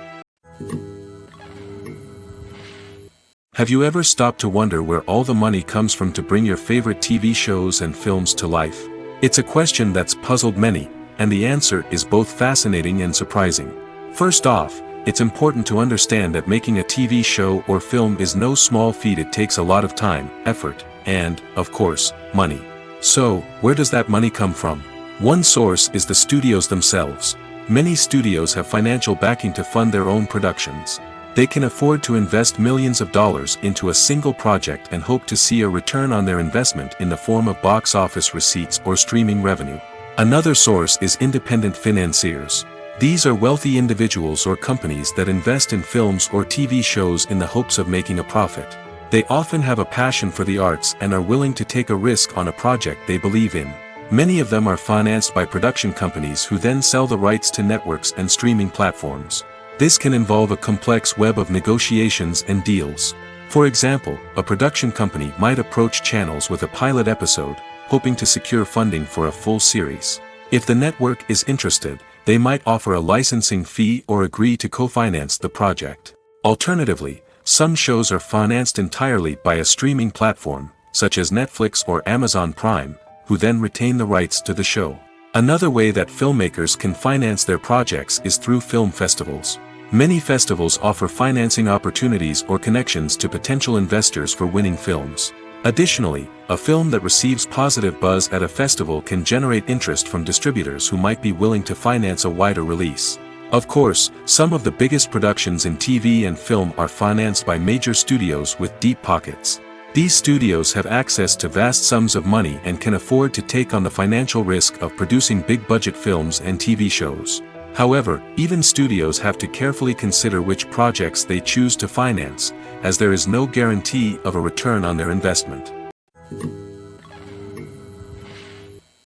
Have you ever stopped to wonder where all the money comes from to bring your favorite TV shows and films to life? It's a question that's puzzled many, and the answer is both fascinating and surprising. First off, it's important to understand that making a TV show or film is no small feat. It takes a lot of time, effort, and, of course, money. So, where does that money come from? One source is the studios themselves. Many studios have financial backing to fund their own productions. They can afford to invest millions of dollars into a single project and hope to see a return on their investment in the form of box office receipts or streaming revenue. Another source is independent financiers. These are wealthy individuals or companies that invest in films or TV shows in the hopes of making a profit. They often have a passion for the arts and are willing to take a risk on a project they believe in. Many of them are financed by production companies who then sell the rights to networks and streaming platforms. This can involve a complex web of negotiations and deals. For example, a production company might approach channels with a pilot episode, hoping to secure funding for a full series. If the network is interested, they might offer a licensing fee or agree to co-finance the project. Alternatively, some shows are financed entirely by a streaming platform, such as Netflix or Amazon Prime, who then retain the rights to the show. Another way that filmmakers can finance their projects is through film festivals. Many festivals offer financing opportunities or connections to potential investors for winning films. Additionally, a film that receives positive buzz at a festival can generate interest from distributors who might be willing to finance a wider release. Of course, some of the biggest productions in TV and film are financed by major studios with deep pockets. These studios have access to vast sums of money and can afford to take on the financial risk of producing big-budget films and TV shows. However, even studios have to carefully consider which projects they choose to finance, as there is no guarantee of a return on their investment.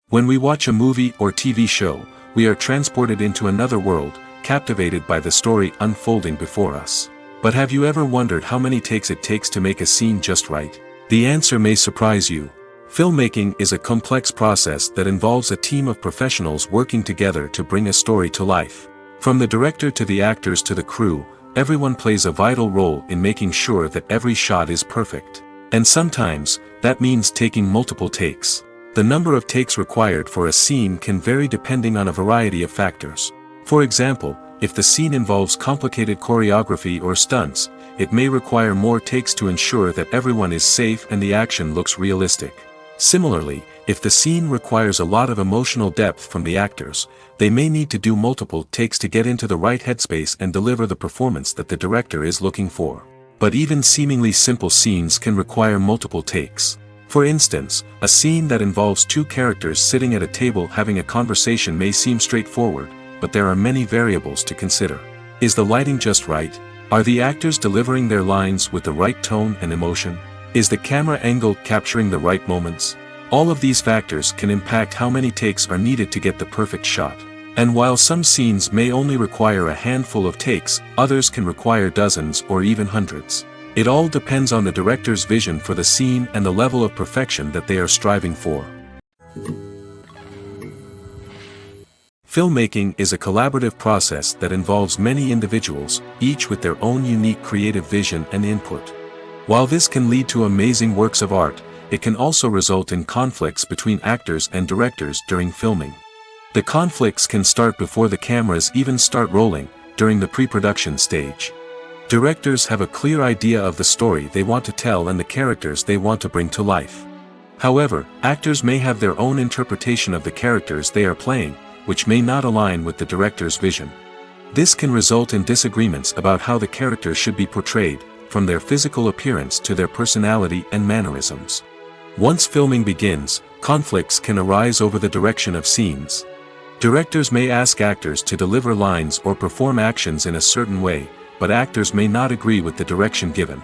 When we watch a movie or TV show, we are transported into another world, captivated by the story unfolding before us. But have you ever wondered how many takes it takes to make a scene just right? The answer may surprise you. Filmmaking is a complex process that involves a team of professionals working together to bring a story to life. From the director to the actors to the crew, everyone plays a vital role in making sure that every shot is perfect. And sometimes, that means taking multiple takes. The number of takes required for a scene can vary depending on a variety of factors. For example, if the scene involves complicated choreography or stunts, it may require more takes to ensure that everyone is safe and the action looks realistic. Similarly, if the scene requires a lot of emotional depth from the actors, they may need to do multiple takes to get into the right headspace and deliver the performance that the director is looking for. But even seemingly simple scenes can require multiple takes. For instance, a scene that involves two characters sitting at a table having a conversation may seem straightforward, but there are many variables to consider. Is the lighting just right? Are the actors delivering their lines with the right tone and emotion? Is the camera angle capturing the right moments? All of these factors can impact how many takes are needed to get the perfect shot. And while some scenes may only require a handful of takes, others can require dozens or even hundreds. It all depends on the director's vision for the scene and the level of perfection that they are striving for. Filmmaking is a collaborative process that involves many individuals, each with their own unique creative vision and input. While this can lead to amazing works of art, it can also result in conflicts between actors and directors during filming. The conflicts can start before the cameras even start rolling, during the pre-production stage. Directors have a clear idea of the story they want to tell and the characters they want to bring to life. However, actors may have their own interpretation of the characters they are playing, which may not align with the director's vision. This can result in disagreements about how the characters should be portrayed, from their physical appearance to their personality and mannerisms. Once filming begins, conflicts can arise over the direction of scenes. Directors may ask actors to deliver lines or perform actions in a certain way, but actors may not agree with the direction given.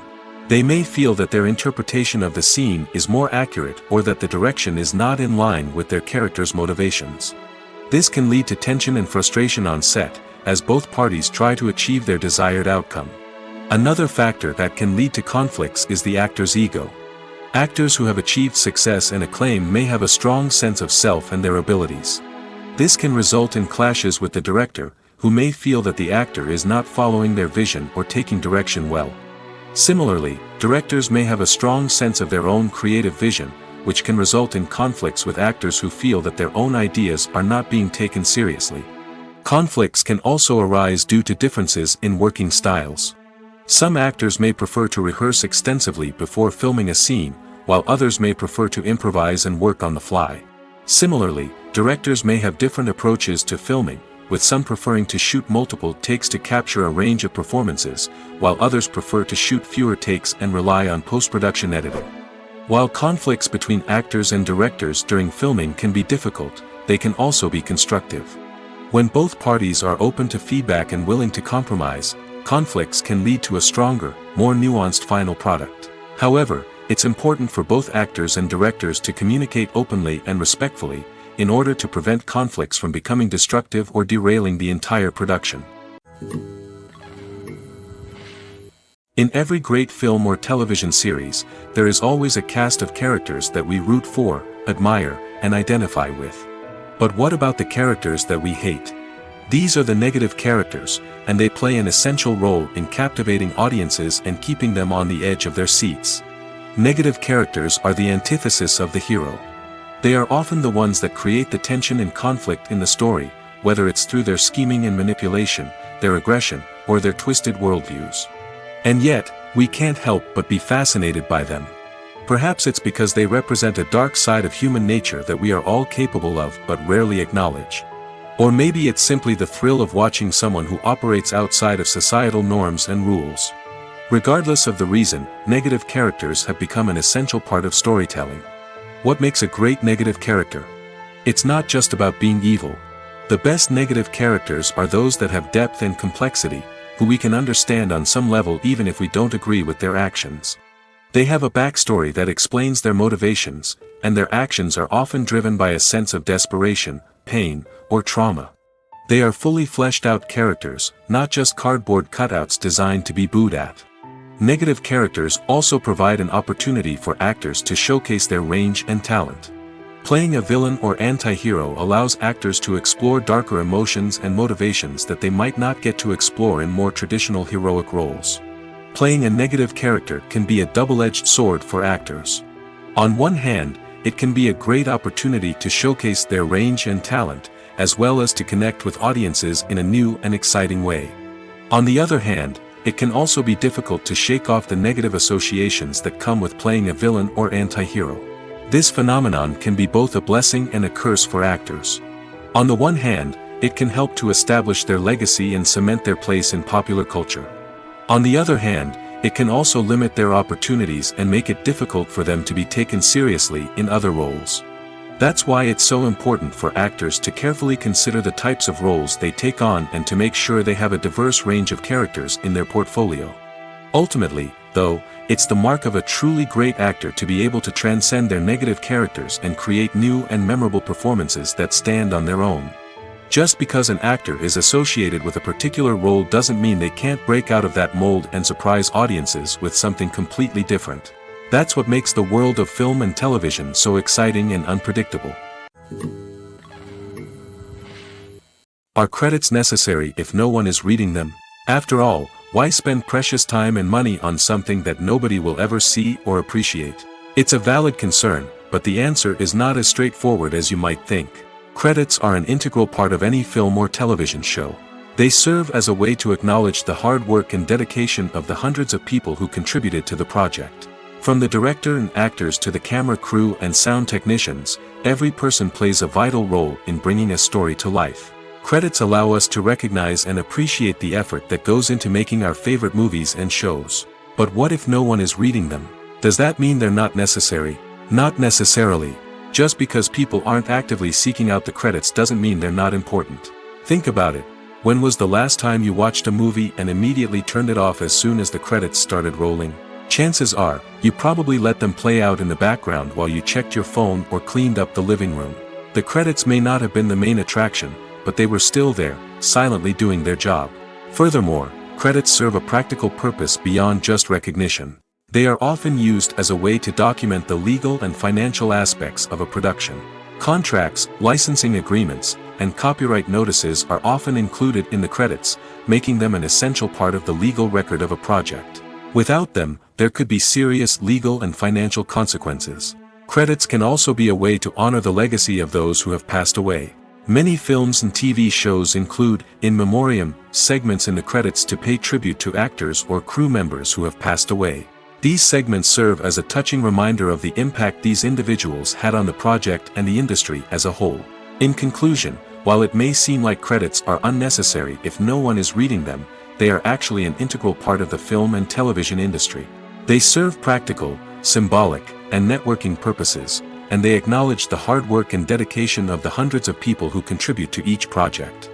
They may feel that their interpretation of the scene is more accurate or that the direction is not in line with their character's motivations. This can lead to tension and frustration on set, as both parties try to achieve their desired outcome. Another factor that can lead to conflicts is the actor's ego. Actors who have achieved success and acclaim may have a strong sense of self and their abilities. This can result in clashes with the director, who may feel that the actor is not following their vision or taking direction well. Similarly, directors may have a strong sense of their own creative vision, which can result in conflicts with actors who feel that their own ideas are not being taken seriously. Conflicts can also arise due to differences in working styles. Some actors may prefer to rehearse extensively before filming a scene, while others may prefer to improvise and work on the fly. Similarly, directors may have different approaches to filming, with some preferring to shoot multiple takes to capture a range of performances, while others prefer to shoot fewer takes and rely on post-production editing. While conflicts between actors and directors during filming can be difficult, they can also be constructive. When both parties are open to feedback and willing to compromise, conflicts can lead to a stronger, more nuanced final product. However, it's important for both actors and directors to communicate openly and respectfully, in order to prevent conflicts from becoming destructive or derailing the entire production. In every great film or television series, there is always a cast of characters that we root for, admire, and identify with. But what about the characters that we hate? These are the negative characters, and they play an essential role in captivating audiences and keeping them on the edge of their seats. Negative characters are the antithesis of the hero. They are often the ones that create the tension and conflict in the story, whether it's through their scheming and manipulation, their aggression, or their twisted worldviews. And yet, we can't help but be fascinated by them. Perhaps it's because they represent a dark side of human nature that we are all capable of but rarely acknowledge. Or maybe it's simply the thrill of watching someone who operates outside of societal norms and rules. Regardless of the reason, negative characters have become an essential part of storytelling. What makes a great negative character? It's not just about being evil. The best negative characters are those that have depth and complexity, who we can understand on some level even if we don't agree with their actions. They have a backstory that explains their motivations, and their actions are often driven by a sense of desperation, pain, or trauma. They are fully fleshed out characters, not just cardboard cutouts designed to be booed at. Negative characters also provide an opportunity for actors to showcase their range and talent. Playing a villain or anti-hero allows actors to explore darker emotions and motivations that they might not get to explore in more traditional heroic roles. Playing a negative character can be a double-edged sword for actors. On one hand, it can be a great opportunity to showcase their range and talent, as well as to connect with audiences in a new and exciting way. On the other hand, it can also be difficult to shake off the negative associations that come with playing a villain or anti-hero. This phenomenon can be both a blessing and a curse for actors. On the one hand, it can help to establish their legacy and cement their place in popular culture. On the other hand, it can also limit their opportunities and make it difficult for them to be taken seriously in other roles. That's why it's so important for actors to carefully consider the types of roles they take on and to make sure they have a diverse range of characters in their portfolio. Ultimately, though, it's the mark of a truly great actor to be able to transcend their negative characters and create new and memorable performances that stand on their own. Just because an actor is associated with a particular role doesn't mean they can't break out of that mold and surprise audiences with something completely different. That's what makes the world of film and television so exciting and unpredictable. Are credits necessary if no one is reading them? After all, why spend precious time and money on something that nobody will ever see or appreciate? It's a valid concern, but the answer is not as straightforward as you might think. Credits are an integral part of any film or television show. They serve as a way to acknowledge the hard work and dedication of the hundreds of people who contributed to the project. From the director and actors to the camera crew and sound technicians, every person plays a vital role in bringing a story to life. Credits allow us to recognize and appreciate the effort that goes into making our favorite movies and shows. But what if no one is reading them? Does that mean they're not necessary? Not necessarily. Just because people aren't actively seeking out the credits doesn't mean they're not important. Think about it. When was the last time you watched a movie and immediately turned it off as soon as the credits started rolling? Chances are, you probably let them play out in the background while you checked your phone or cleaned up the living room. The credits may not have been the main attraction, but they were still there, silently doing their job. Furthermore, credits serve a practical purpose beyond just recognition. They are often used as a way to document the legal and financial aspects of a production. Contracts, licensing agreements, and copyright notices are often included in the credits, making them an essential part of the legal record of a project. Without them, there could be serious legal and financial consequences. Credits can also be a way to honor the legacy of those who have passed away. Many films and TV shows include, in memoriam, segments in the credits to pay tribute to actors or crew members who have passed away. These segments serve as a touching reminder of the impact these individuals had on the project and the industry as a whole. In conclusion, while it may seem like credits are unnecessary if no one is reading them, they are actually an integral part of the film and television industry. They serve practical, symbolic, and networking purposes, and they acknowledge the hard work and dedication of the hundreds of people who contribute to each project.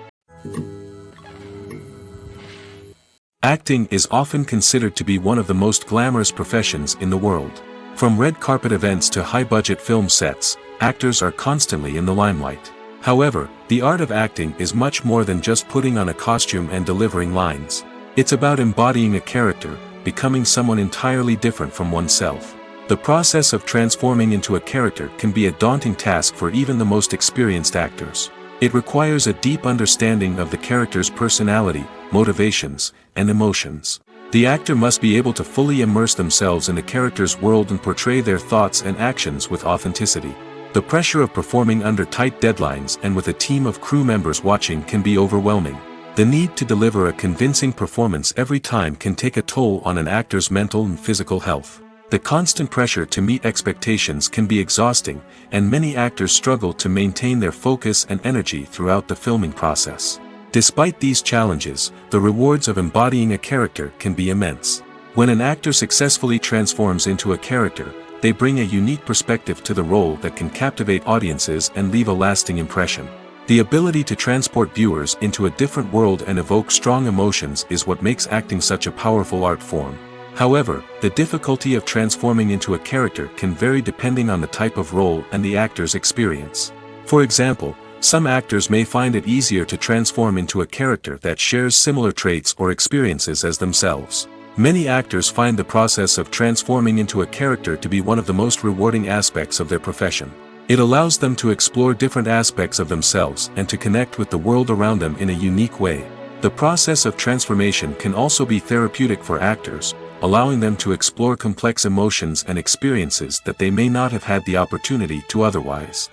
Acting is often considered to be one of the most glamorous professions in the world. From red carpet events to high-budget film sets, actors are constantly in the limelight. However, the art of acting is much more than just putting on a costume and delivering lines. It's about embodying a character, becoming someone entirely different from oneself. The process of transforming into a character can be a daunting task for even the most experienced actors. It requires a deep understanding of the character's personality, motivations, and emotions. The actor must be able to fully immerse themselves in the character's world and portray their thoughts and actions with authenticity. The pressure of performing under tight deadlines and with a team of crew members watching can be overwhelming. The need to deliver a convincing performance every time can take a toll on an actor's mental and physical health. The constant pressure to meet expectations can be exhausting, and many actors struggle to maintain their focus and energy throughout the filming process. Despite these challenges, the rewards of embodying a character can be immense. When an actor successfully transforms into a character, they bring a unique perspective to the role that can captivate audiences and leave a lasting impression. The ability to transport viewers into a different world and evoke strong emotions is what makes acting such a powerful art form. However, the difficulty of transforming into a character can vary depending on the type of role and the actor's experience. For example, some actors may find it easier to transform into a character that shares similar traits or experiences as themselves. Many actors find the process of transforming into a character to be one of the most rewarding aspects of their profession. It allows them to explore different aspects of themselves and to connect with the world around them in a unique way. The process of transformation can also be therapeutic for actors, allowing them to explore complex emotions and experiences that they may not have had the opportunity to otherwise.